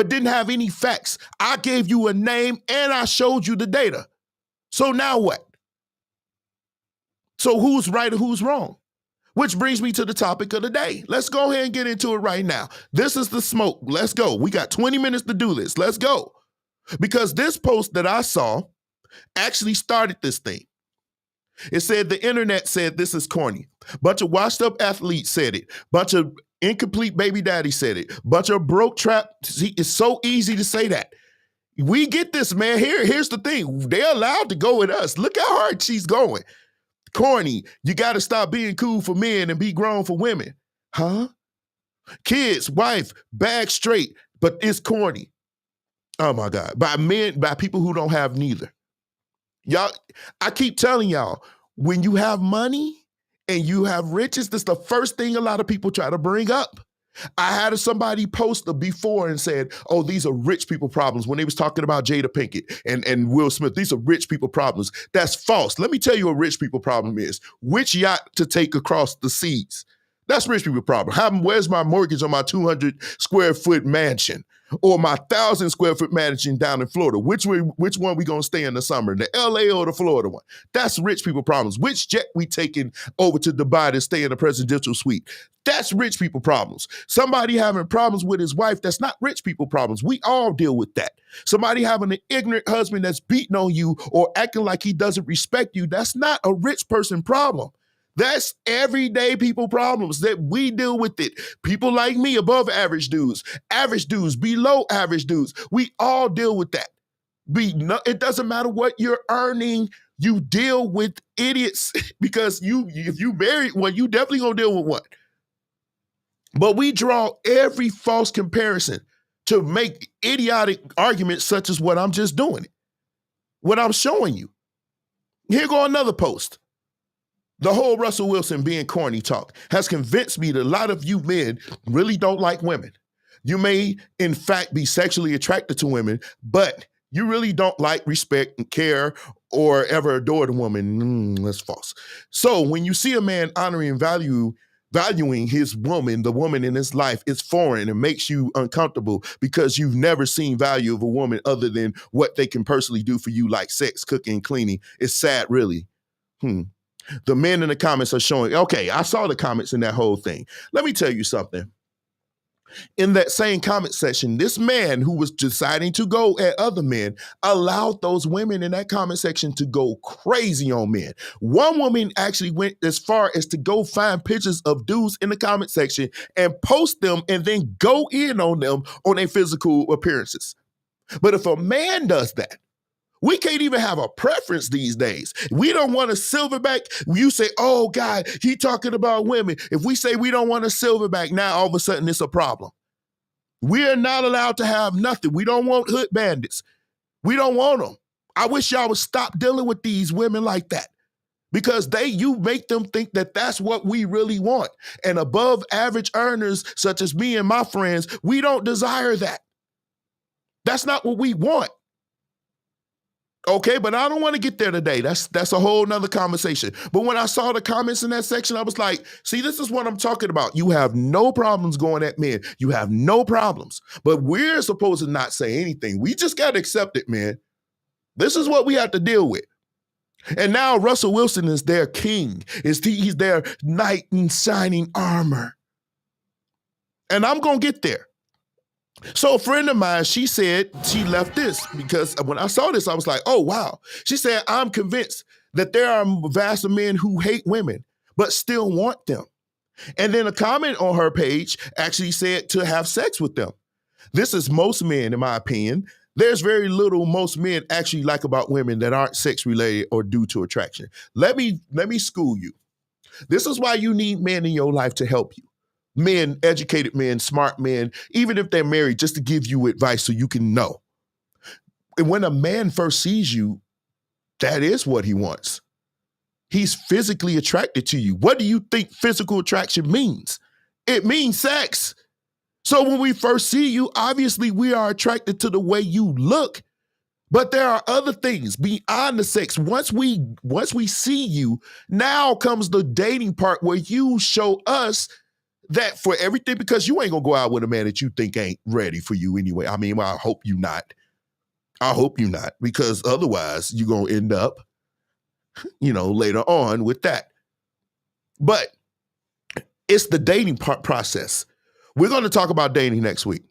didn't have any facts. I gave you a name and I showed you the data. So now what? So who's right or who's wrong? Which brings me to the topic of the day. Let's go ahead and get into it right now. This is the smoke. Let's go. We got 20 minutes to do this. Let's go. Because this post that I saw actually started this thing. It said the internet said this is corny. Bunch of washed up athletes said it. Bunch of incomplete baby daddy said it. Bunch of broke trap. See, it's so easy to say that. We get this, man. Here's the thing. They're allowed to go with us. Look how hard she's going. Corny, you got to stop being cool for men and be grown for women. Huh? Kids, wife, bag straight, but it's corny. Oh my God. By people who don't have neither. Y'all, I keep telling y'all, when you have money and you have riches, that's the first thing a lot of people try to bring up. I had somebody post a before and said, oh, these are rich people problems. When they was talking about Jada Pinkett and Will Smith, these are rich people problems. That's false. Let me tell you what rich people problem is. Which yacht to take across the seas? That's rich people problem. Where's my mortgage on my 200 square foot mansion or my 1,000 square foot mansion down in Florida? Which one we gonna stay in the summer, the LA or the Florida one? That's rich people problems. Which jet we taking over to Dubai to stay in the presidential suite? That's rich people problems. Somebody having problems with his wife, that's not rich people problems. We all deal with that. Somebody having an ignorant husband that's beating on you or acting like he doesn't respect you, that's not a rich person problem. That's everyday people problems that we deal with it. People like me, above average dudes, below average dudes. We all deal with that. It doesn't matter what you're earning. You deal with idiots because if you married one, you definitely gonna deal with one. But we draw every false comparison to make idiotic arguments such as what I'm just doing, what I'm showing you. Here go another post. The whole Russell Wilson being corny talk has convinced me that a lot of you men really don't like women. You may, in fact, be sexually attracted to women, but you really don't like, respect, and care, or ever adore the woman. That's false. So when you see a man honoring and valuing his woman, the woman in his life, is foreign and makes you uncomfortable because you've never seen value of a woman other than what they can personally do for you, like sex, cooking, cleaning. It's sad, really. The men in the comments are showing, okay, I saw the comments in that whole thing. Let me tell you something. In that same comment section, this man who was deciding to go at other men allowed those women in that comment section to go crazy on men. One woman actually went as far as to go find pictures of dudes in the comment section and post them and then go in on them on their physical appearances. But if a man does that, we can't even have a preference these days. We don't want a silverback. You say, oh, God, he talking about women. If we say we don't want a silverback, now all of a sudden it's a problem. We are not allowed to have nothing. We don't want hood bandits. We don't want them. I wish y'all would stop dealing with these women like that because you make them think that that's what we really want. And above average earners, such as me and my friends, we don't desire that. That's not what we want. Okay, but I don't want to get there today. That's a whole nother conversation. But when I saw the comments in that section, I was like, see, this is what I'm talking about. You have no problems going at men. You have no problems. But we're supposed to not say anything. We just got to accept it, man. This is what we have to deal with. And now Russell Wilson is their king. He's their knight in shining armor. And I'm going to get there. So a friend of mine, she said she left this because when I saw this, I was like, oh, wow. She said, I'm convinced that there are vast of men who hate women, but still want them. And then a comment on her page actually said to have sex with them. This is most men, in my opinion. There's very little most men actually like about women that aren't sex related or due to attraction. Let me school you. This is why you need men in your life to help you. Men, educated men, smart men, even if they're married, just to give you advice so you can know. And when a man first sees you, that is what he wants. He's physically attracted to you. What do you think physical attraction means? It means sex. So when we first see you, obviously we are attracted to the way you look. But there are other things beyond the sex. Once we see you, now comes the dating part where you show us that for everything, because you ain't gonna go out with a man that you think ain't ready for you anyway. I mean, I hope you not. I hope you not, because otherwise you're gonna end up, later on with that. But it's the dating process. We're gonna talk about dating next week,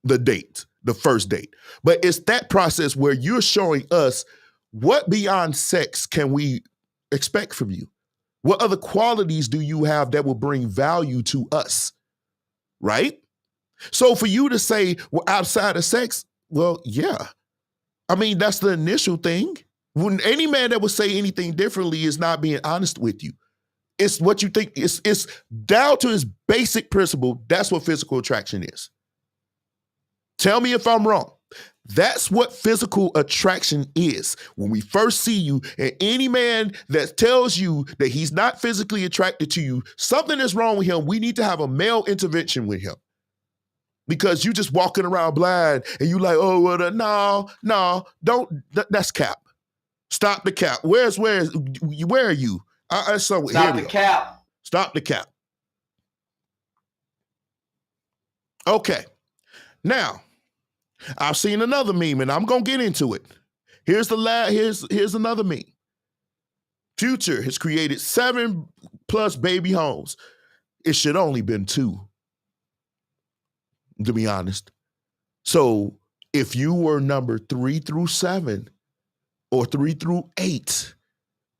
the date, the first date. But it's that process where you're showing us what beyond sex can we expect from you. What other qualities do you have that will bring value to us, right? So for you to say, well, outside of sex, well, yeah. I mean, that's the initial thing. When any man that would say anything differently is not being honest with you. It's what you think. It's down to its basic principle. That's what physical attraction is. Tell me if I'm wrong. That's what physical attraction is. When we first see you, and any man that tells you that he's not physically attracted to you, something is wrong with him. We need to have a male intervention with him. Because you just walking around blind and you like, oh, well, no, don't, that's cap. Stop the cap. Where are you? Stop the cap. Stop the cap. Okay. Now, I've seen another meme, and I'm gonna get into it. Here's another meme. Future has created 7+ baby homes. It should only been 2, to be honest. So if you were number 3 through 7 or 3 through 8,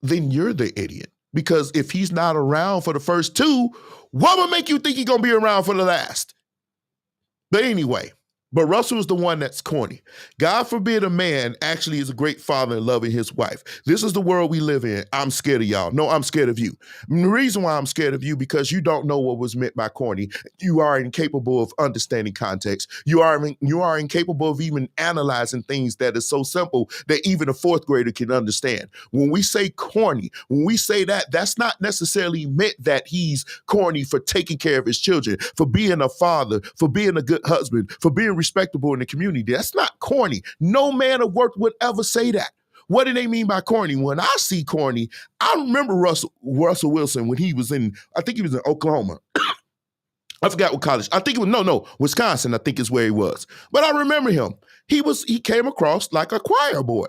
then you're the idiot. Because if he's not around for the first 2, what would make you think he's gonna be around for the last? But anyway. But Russell is the one that's corny. God forbid a man actually is a great father and loving his wife. This is the world we live in. I'm scared of y'all. No, I'm scared of you. And the reason why I'm scared of you, because you don't know what was meant by corny. You are incapable of understanding context. You are incapable of even analyzing things that is so simple that even a 4th grader can understand. When we say corny, when we say that, that's not necessarily meant that he's corny for taking care of his children, for being a father, for being a good husband, for being respectable in the community. That's not corny. No man of work would ever say that. What do they mean by corny? When I see corny, I remember Russell Wilson when he was I think he was in Oklahoma. I forgot what college. I think it was, Wisconsin, I think is where he was. But I remember him. He came across like a choir boy.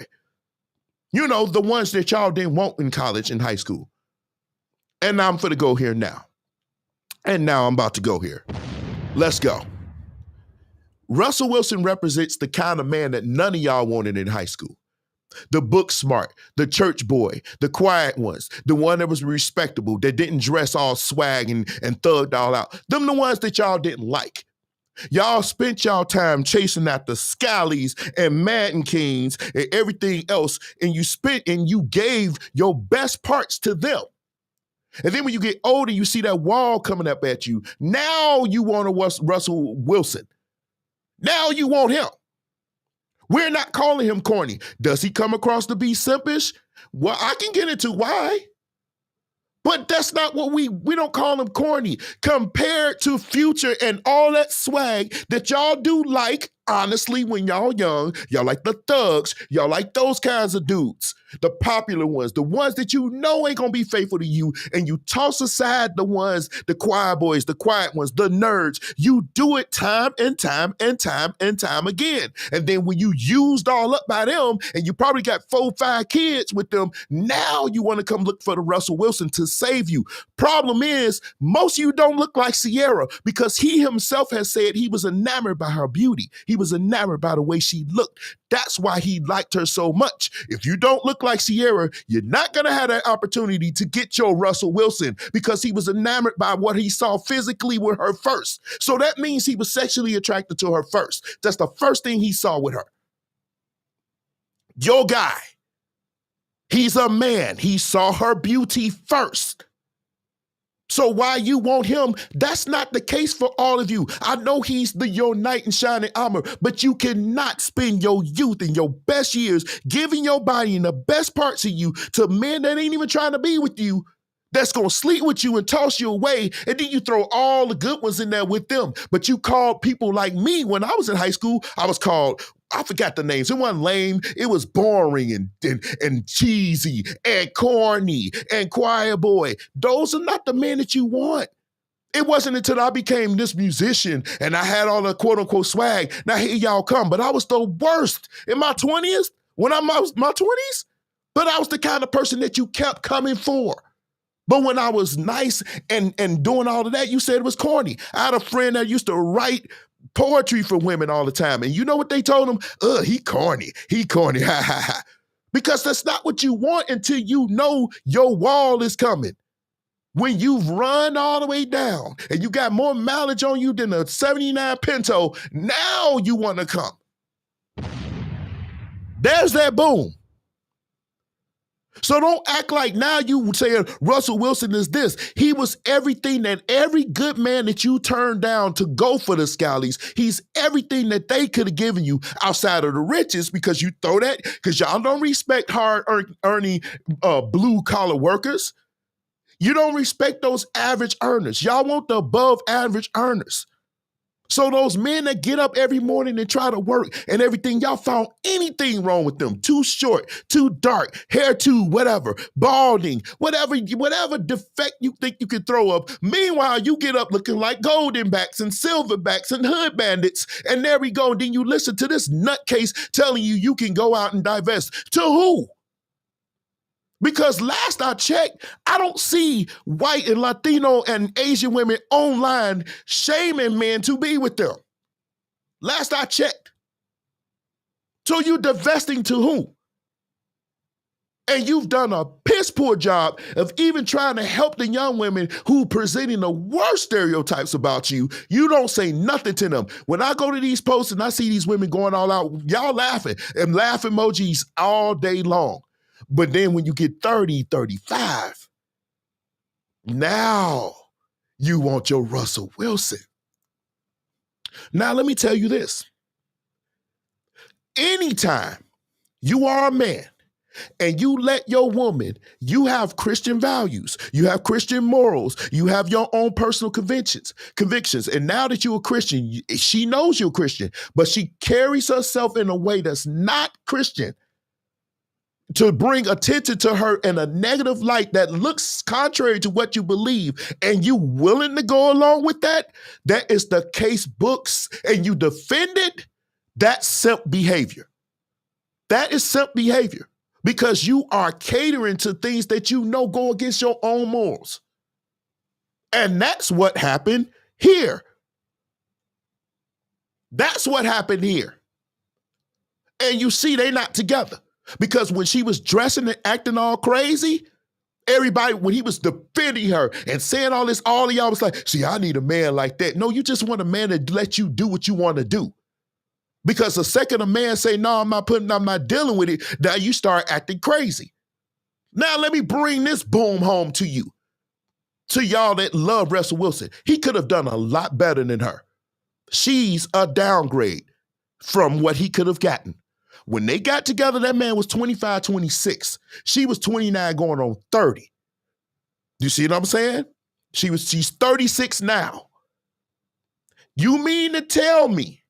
The ones that y'all didn't want in college and high school. And now I'm finna go here now. And now I'm about to go here. Let's go. Russell Wilson represents the kind of man that none of y'all wanted in high school. The book smart, the church boy, the quiet ones, the one that was respectable, that didn't dress all swag and thugged all out. Them the ones that y'all didn't like. Y'all spent y'all time chasing after Scallies and Madden Kings and everything else, and you gave your best parts to them. And then when you get older, you see that wall coming up at you. Now you want a Russell Wilson. Now you want him. We're not calling him corny. Does he come across to be simpish? Well, I can get into why. But that's not what we don't call him corny. Compared to Future and all that swag that y'all do like, honestly, when y'all young, y'all like the thugs, y'all like those kinds of dudes. The popular ones, the ones that you know ain't gonna be faithful to you, and you toss aside the ones, the choir boys, the quiet ones, the nerds. You do it time and time and time and time again. And then when you used all up by them, and you probably got 4, 5 kids with them, now you want to come look for the Russell Wilson to save you. Problem is, most of you don't look like Sierra, because he himself has said he was enamored by her beauty. He was enamored by the way she looked. That's why he liked her so much. If you don't look like Sierra, you're not going to have that opportunity to get your Russell Wilson, because he was enamored by what he saw physically with her first. So that means he was sexually attracted to her first. That's the first thing he saw with her. Your guy, he's a man. He saw her beauty first. So why you want him? That's not the case for all of you. I know he's your knight in shining armor, but you cannot spend your youth and your best years giving your body and the best parts of you to men that ain't even trying to be with you, that's going to sleep with you and toss you away, and then you throw all the good ones in there with them. But you called people like me when I was in high school, I was called, I forgot the names. It wasn't lame. It was boring and cheesy and corny and choir boy. Those are not the men that you want. It wasn't until I became this musician and I had all the quote unquote swag. Now here y'all come. But I was the worst in my 20s, when I was my 20s. But I was the kind of person that you kept coming for. But when I was nice and doing all of that, you said it was corny. I had a friend that used to write poetry for women all the time. And you know what they told him? He corny. He corny. Ha, ha, ha. Because that's not what you want until you know your wall is coming. When you've run all the way down and you got more mileage on you than a 79 Pinto, now you want to come. There's that boom. So don't act like now you saying Russell Wilson is this. He was everything that every good man that you turned down to go for the Scallies, he's everything that they could have given you outside of the riches, because you throw that, because y'all don't respect hard-earning blue-collar workers. You don't respect those average earners. Y'all want the above-average earners. So those men that get up every morning and try to work and everything, y'all found anything wrong with them. Too short, too dark, hair too, whatever, balding, whatever defect you think you can throw up. Meanwhile, you get up looking like goldenbacks and silverbacks and hood bandits. And there we go. And then you listen to this nutcase telling you can go out and divest. To who? Because last I checked, I don't see white and Latino and Asian women online shaming men to be with them. Last I checked. So you divesting to who? And you've done a piss poor job of even trying to help the young women who presenting the worst stereotypes about you. You don't say nothing to them. When I go to these posts and I see these women going all out, y'all laughing and laugh emojis all day long. But then when you get 30, 35, now you want your Russell Wilson. Now, let me tell you this. Anytime you are a man and you let your woman, you have Christian values, you have Christian morals, you have your own personal convictions. And now that you're a Christian, she knows you're a Christian, but she carries herself in a way that's not Christian, to bring attention to her in a negative light that looks contrary to what you believe, and you willing to go along with that, that is the case books, and you defend it, that's simp behavior. That is simp behavior, because you are catering to things that you know go against your own morals. And that's what happened here. That's what happened here. And you see, they're not together. Because when she was dressing and acting all crazy, everybody, when he was defending her and saying all this, all of y'all was like, see, I need a man like that. No, you just want a man to let you do what you want to do. Because the second a man say, no, I'm not dealing with it, now you start acting crazy. Now let me bring this boom home to you. To y'all that love Russell Wilson. He could have done a lot better than her. She's a downgrade from what he could have gotten. When they got together, that man was 25, 26. She was 29 going on 30. You see what I'm saying? She's 36 now. You mean to tell me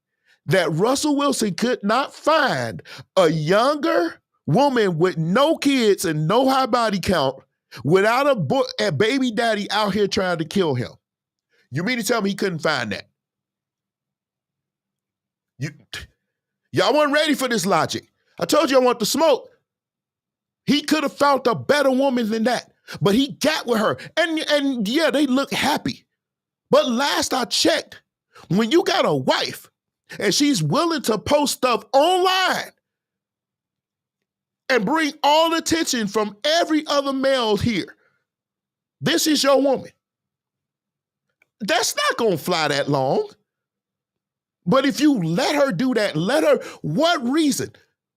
that Russell Wilson could not find a younger woman with no kids and no high body count without a baby daddy out here trying to kill him? You mean to tell me he couldn't find that? Y'all weren't ready for this logic. I told you I want the smoke. He could have found a better woman than that, but he got with her. And yeah, they look happy. But last I checked, when you got a wife and she's willing to post stuff online and bring all attention from every other male here, this is your woman. That's not going to fly that long. But if you let her do that, what reason?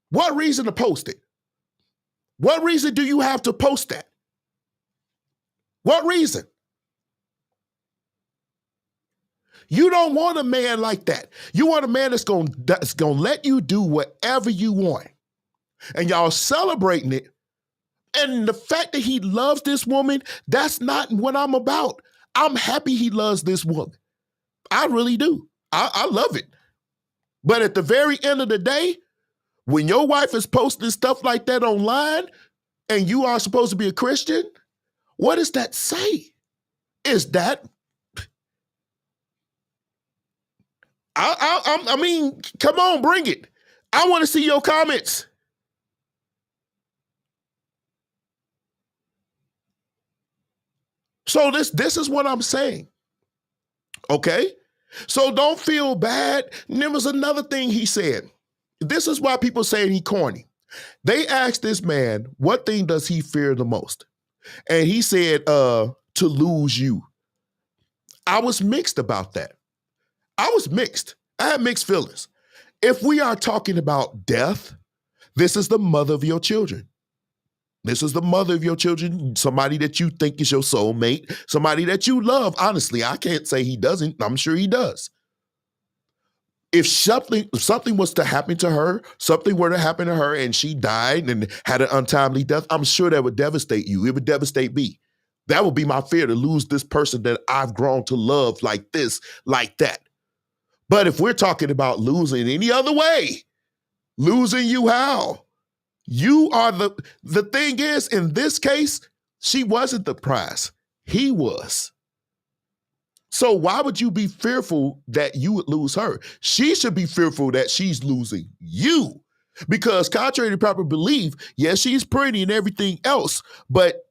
What reason to post it? What reason do you have to post that? What reason? You don't want a man like that. You want a man that's going to let you do whatever you want. And y'all celebrating it. And the fact that he loves this woman, that's not what I'm about. I'm happy he loves this woman. I really do. I love it. But at the very end of the day, when your wife is posting stuff like that online and you are supposed to be a Christian, what does that say? Is that, I mean, come on, bring it. I want to see your comments. So this is what I'm saying. Okay? So don't feel bad. And there was another thing he said. This is why people say he corny. They asked this man, what thing does he fear the most? And he said, to lose you. I was mixed about that. I was mixed. I had mixed feelings. If we are talking about death, this is the mother of your children. This is the mother of your children, somebody that you think is your soulmate, somebody that you love. Honestly, I can't say he doesn't. I'm sure he does. If something was to happen to her, something were to happen to her and she died and had an untimely death, I'm sure that would devastate you. It would devastate me. That would be my fear, to lose this person that I've grown to love like this, like that. But if we're talking about losing any other way, losing you how? You are the thing is, in this case, she wasn't the prize. He was. So why would you be fearful that you would lose her? She should be fearful that she's losing you. Because contrary to proper belief, yes, she's pretty and everything else, but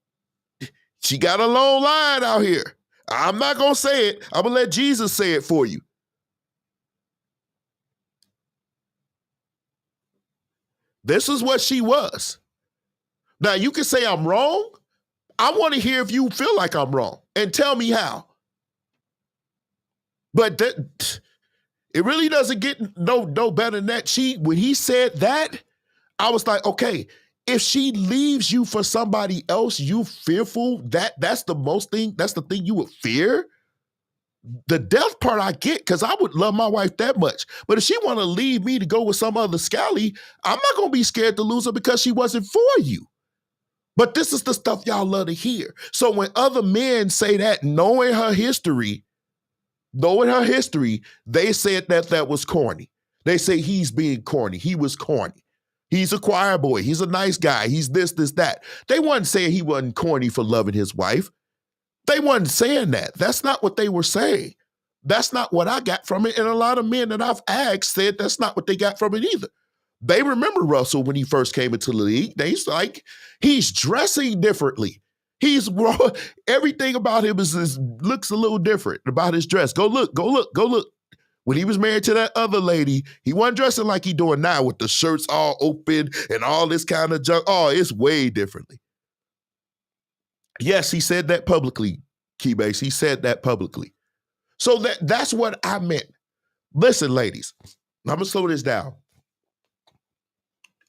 she got a long line out here. I'm not going to say it. I'm going to let Jesus say it for you. This is what she was. Now, you can say I'm wrong. I want to hear if you feel like I'm wrong and tell me how. But it really doesn't get no better than that. When he said that, I was like, okay, if she leaves you for somebody else, you fearful, that's the thing you would fear. The death part I get, because I would love my wife that much. But if she want to leave me to go with some other scally, I'm not going to be scared to lose her because she wasn't for you. But this is the stuff y'all love to hear. So when other men say that, knowing her history, they said that was corny. They say he's being corny. He was corny. He's a choir boy. He's a nice guy. He's this, that. They wasn't saying he wasn't corny for loving his wife. They wasn't saying that. That's not what they were saying. That's not what I got from it. And a lot of men that I've asked said that's not what they got from it either. They remember Russell when he first came into the league. They's like, he's dressing differently. Everything about him looks a little different about his dress. Go look. When he was married to that other lady, he wasn't dressing like he doing now with the shirts all open and all this kind of junk. Oh, it's way differently. Yes, he said that publicly, Keybase. He said that publicly. So that's what I meant. Listen, ladies, I'm going to slow this down.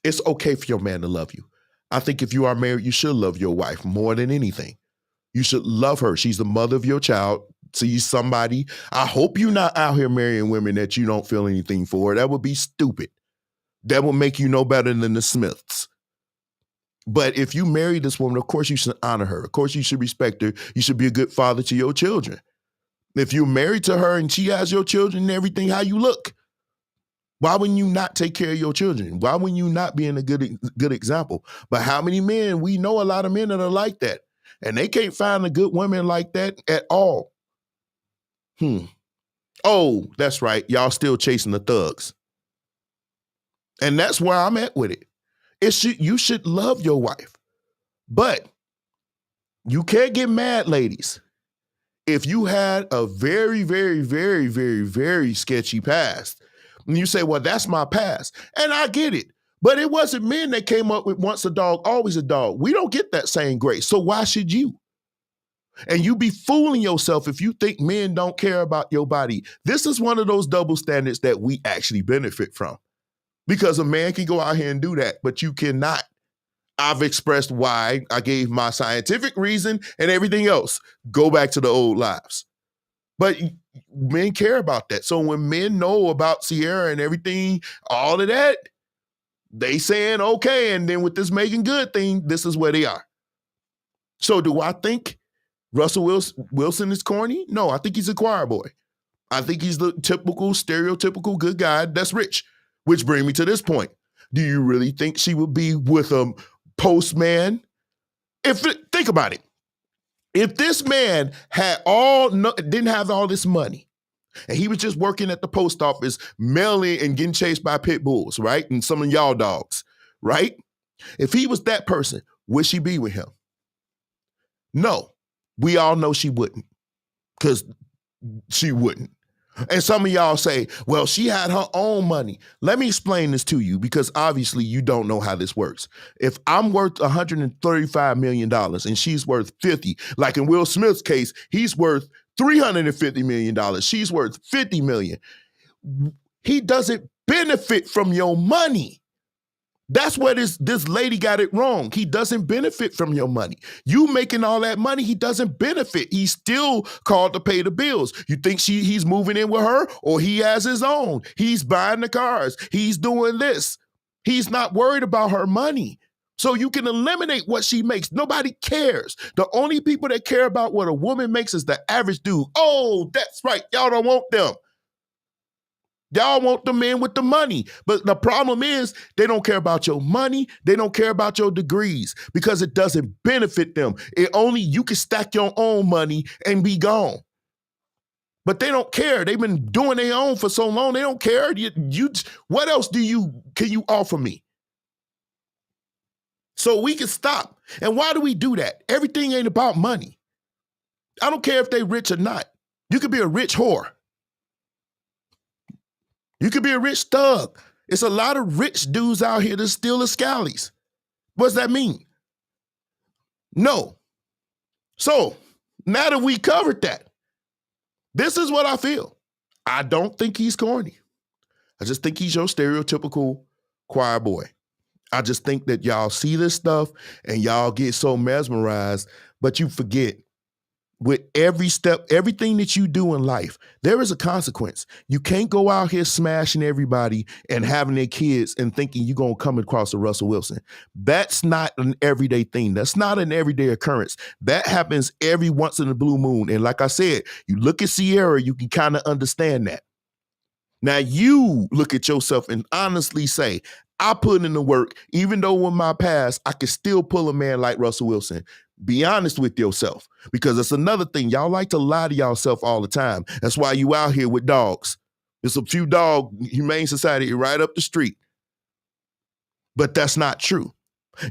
It's okay for your man to love you. I think if you are married, you should love your wife more than anything. You should love her. She's the mother of your child. See somebody. I hope you're not out here marrying women that you don't feel anything for. That would be stupid. That would make you no better than the Smiths. But if you marry this woman, of course you should honor her. Of course you should respect her. You should be a good father to your children. If you're married to her and she has your children and everything, how you look? Why wouldn't you not take care of your children? Why wouldn't you not be in a good example? But how many men, we know a lot of men that are like that, and they can't find a good woman like that at all. Oh, that's right. Y'all still chasing the thugs. And that's where I'm at with it. You should love your wife, but you can't get mad, ladies, if you had a very, very, very, very, very sketchy past. And you say, well, that's my past. And I get it. But it wasn't men that came up with once a dog, always a dog. We don't get that same grace. So why should you? And you be fooling yourself if you think men don't care about your body. This is one of those double standards that we actually benefit from. Because a man can go out here and do that, but you cannot. I've expressed why. I gave my scientific reason and everything else. Go back to the old lives. But men care about that. So when men know about Sierra and everything, all of that, they saying, okay, and then with this Megan Good thing, this is where they are. So do I think Russell Wilson is corny? No, I think he's a choir boy. I think he's the typical, stereotypical good guy that's rich. Which brings me to this point. Do you really think she would be with a postman? Think about it. If this man didn't have all this money, and he was just working at the post office, mailing and getting chased by pit bulls, right? And some of y'all dogs, right? If he was that person, would she be with him? No. We all know she wouldn't, because she wouldn't. And some of y'all say, well, she had her own money. Let me explain this to you, because obviously you don't know how this works. If I'm worth $135 million and she's worth 50, like in Will Smith's case, he's worth $350 million. She's worth $50 million. He doesn't benefit from your money. That's where this lady got it wrong. He doesn't benefit from your money. You making all that money, he doesn't benefit. He's still called to pay the bills. You think he's moving in with her, or he has his own? He's buying the cars. He's doing this. He's not worried about her money. So you can eliminate what she makes. Nobody cares. The only people that care about what a woman makes is the average dude. Oh, that's right. Y'all don't want them. Y'all want the men with the money. But the problem is they don't care about your money. They don't care about your degrees, because it doesn't benefit them. You can stack your own money and be gone. But they don't care. They've been doing their own for so long. They don't care. What else can you offer me? So we can stop. And why do we do that? Everything ain't about money. I don't care if they rich or not. You could be a rich whore. You could be a rich thug. It's a lot of rich dudes out here that steal the scallies. What does that mean? No. So now that we covered that, this is what I feel. I don't think he's corny. I just think he's your stereotypical choir boy. I just think that y'all see this stuff and y'all get so mesmerized, but you forget, with every step, everything that you do in life, there is a consequence. You can't go out here smashing everybody and having their kids and thinking you're going to come across a Russell Wilson. That's not an everyday thing. That's not an everyday occurrence. That happens every once in a blue moon. And like I said, you look at Sierra, you can kind of understand that. Now you look at yourself and honestly say, I put in the work, even though in my past, I could still pull a man like Russell Wilson. Be honest with yourself, because it's another thing. Y'all like to lie to yourself all the time. That's why you out here with dogs. There's a few dog humane society right up the street. But that's not true.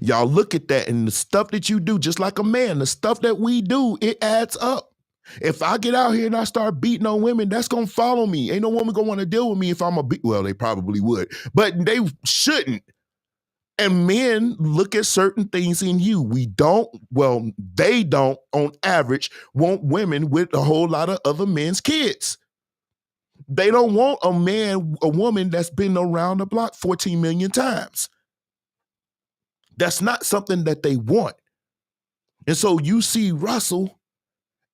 Y'all look at that, and the stuff that you do, just like a man, the stuff that we do, it adds up. If I get out here and I start beating on women, that's going to follow me. Ain't no woman going to want to deal with me if I'm well, they probably would, but they shouldn't. And men look at certain things in you. They don't, on average, want women with a whole lot of other men's kids. They don't want a woman that's been around the block 14 million times. That's not something that they want. And so you see Russell,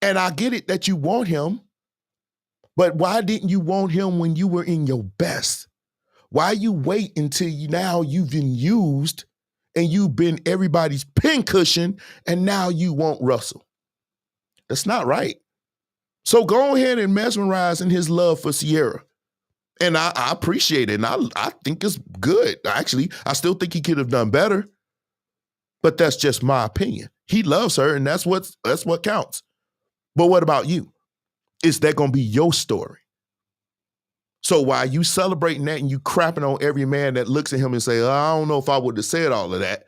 and I get it that you want him, but why didn't you want him when you were in your best? Why you wait until now you've been used and you've been everybody's pincushion, and now you want Russell. That's not right. So go ahead and mesmerize in his love for Sierra. And I appreciate it, and I think it's good. Actually, I still think he could have done better, but that's just my opinion. He loves her, and that's what counts. But what about you? Is that going to be your story? So while you celebrating that and you crapping on every man that looks at him and say, I don't know if I would have said all of that,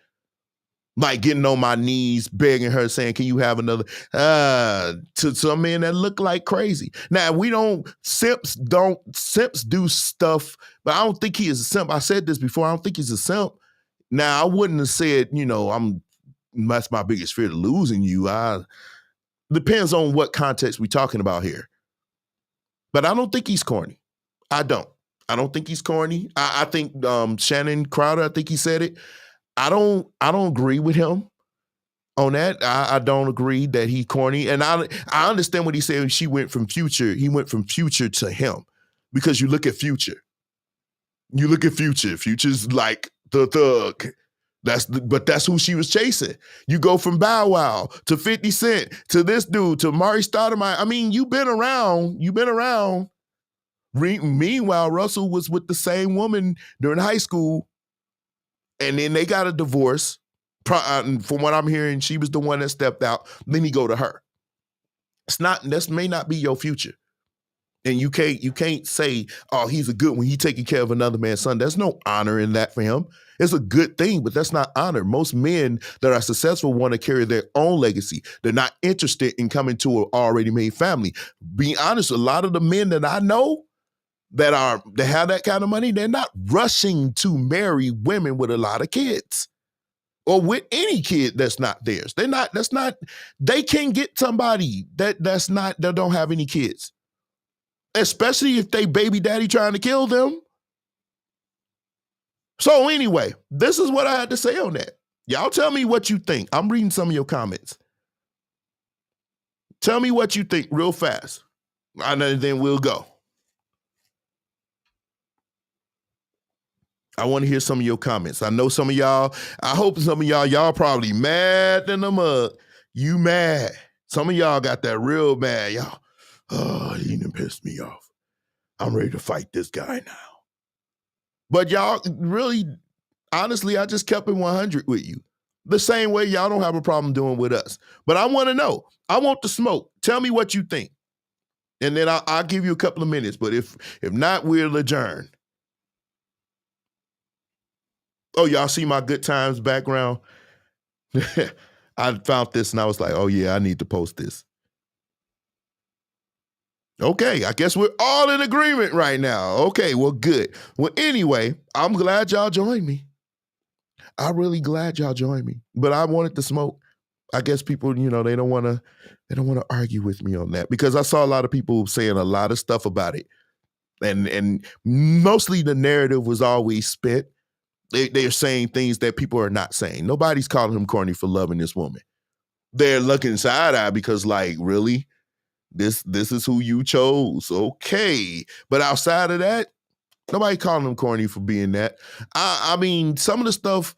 like getting on my knees, begging her, saying, can you have another, to some men that look like crazy. Now, simps do stuff, but I don't think he is a simp. I said this before, I don't think he's a simp. Now, I wouldn't have said, that's my biggest fear, to losing you. Depends on what context we're talking about here. But I don't think he's corny. I don't think he's corny. I think Shannon Crowder, I think he said it. I don't agree with him on that. I don't agree that he's corny. And I understand what he said. He went from Future to him. Because you look at Future. Future's like the thug. But that's who she was chasing. You go from Bow Wow to 50 Cent to this dude to Mari Stoudemire. I mean, you've been around. Meanwhile, Russell was with the same woman during high school, and then they got a divorce. From what I'm hearing, she was the one that stepped out. Then he go to her. This may not be your future. And you can't say, oh, he's a good one. He taking care of another man's son. There's no honor in that for him. It's a good thing, but that's not honor. Most men that are successful want to carry their own legacy. They're not interested in coming to an already made family. Being honest, a lot of the men that I know that have that kind of money, they're not rushing to marry women with a lot of kids or with any kid that's not theirs. They can get somebody that don't have any kids. Especially if they baby daddy trying to kill them. So anyway, this is what I had to say on that. Y'all tell me what you think. I'm reading some of your comments. Tell me what you think real fast. And then we'll go. I want to hear some of your comments. I know some of y'all, I hope some of y'all probably mad in the mug. You mad. Some of y'all got that real mad. Y'all, oh, he done pissed me off. I'm ready to fight this guy now. But y'all, really, honestly, I just kept it 100 with you. The same way y'all don't have a problem doing with us. But I want to know. I want the smoke. Tell me what you think. And then I'll give you a couple of minutes. But if not, we'll adjourn. Oh, y'all see my good times background? I found this and I was like, oh yeah, I need to post this. Okay, I guess we're all in agreement right now. Okay, well, good. Well, anyway, I'm glad y'all joined me. I'm really glad y'all joined me. But I wanted to smoke. I guess people, they don't want to argue with me on that because I saw a lot of people saying a lot of stuff about it. And mostly the narrative was always spent. They're saying things that people are not saying. Nobody's calling him corny for loving this woman. They're looking side-eye because, like, really? This is who you chose. Okay. But outside of that, nobody calling him corny for being that. I mean, some of the stuff,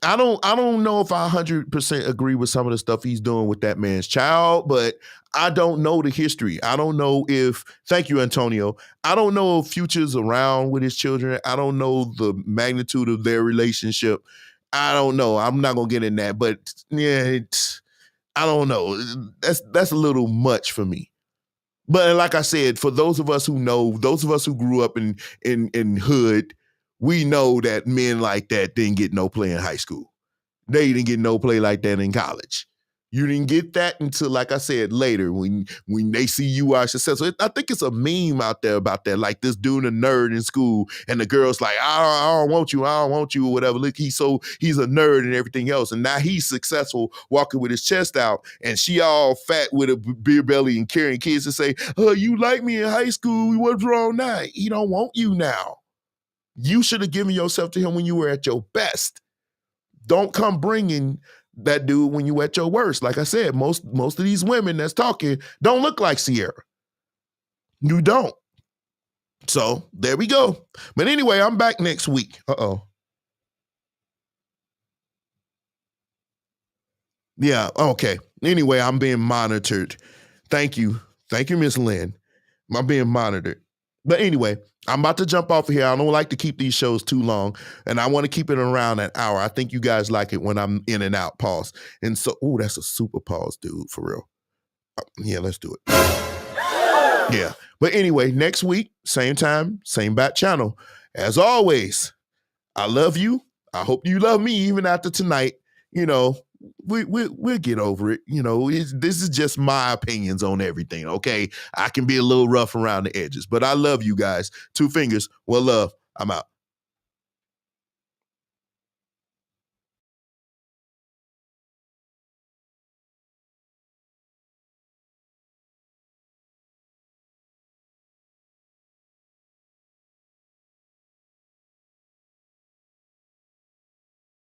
I don't know if I 100% agree with some of the stuff he's doing with that man's child, but I don't know the history. I don't know thank you, Antonio. I don't know if Future's around with his children. I don't know the magnitude of their relationship. I don't know. I'm not going to get in that, but yeah, I don't know. That's a little much for me. But like I said, for those of us who know, those of us who grew up in hood, we know that men like that didn't get no play in high school. They didn't get no play like that in college. You didn't get that until, like I said, later when they see you are successful. I think it's a meme out there about that, like this dude a nerd in school, and the girl's like, I don't want you, or whatever. Look, he's a nerd and everything else, and now he's successful walking with his chest out, and she all fat with a beer belly and carrying kids and say, oh, you like me in high school, what's wrong now? He don't want you now. You should have given yourself to him when you were at your best. Don't come bringing that dude when you at your worst. Like I said, most of these women that's talking don't look like Sierra. You don't. So there we go. But anyway, I'm back next week. Uh-oh. Yeah, okay. Anyway, I'm being monitored. Thank you, Miss Lynn. I'm being monitored. But anyway, I'm about to jump off of here. I don't like to keep these shows too long, and I want to keep it around an hour. I think you guys like it when I'm in and out. Pause. And so, that's a super pause, dude, for real. Yeah, let's do it. Yeah. But anyway, next week, same time, same bat channel. As always, I love you. I hope you love me even after tonight. We'll get over it. This is just my opinions on everything, okay? I can be a little rough around the edges, but I love you guys. 2 fingers. Well, love. I'm out.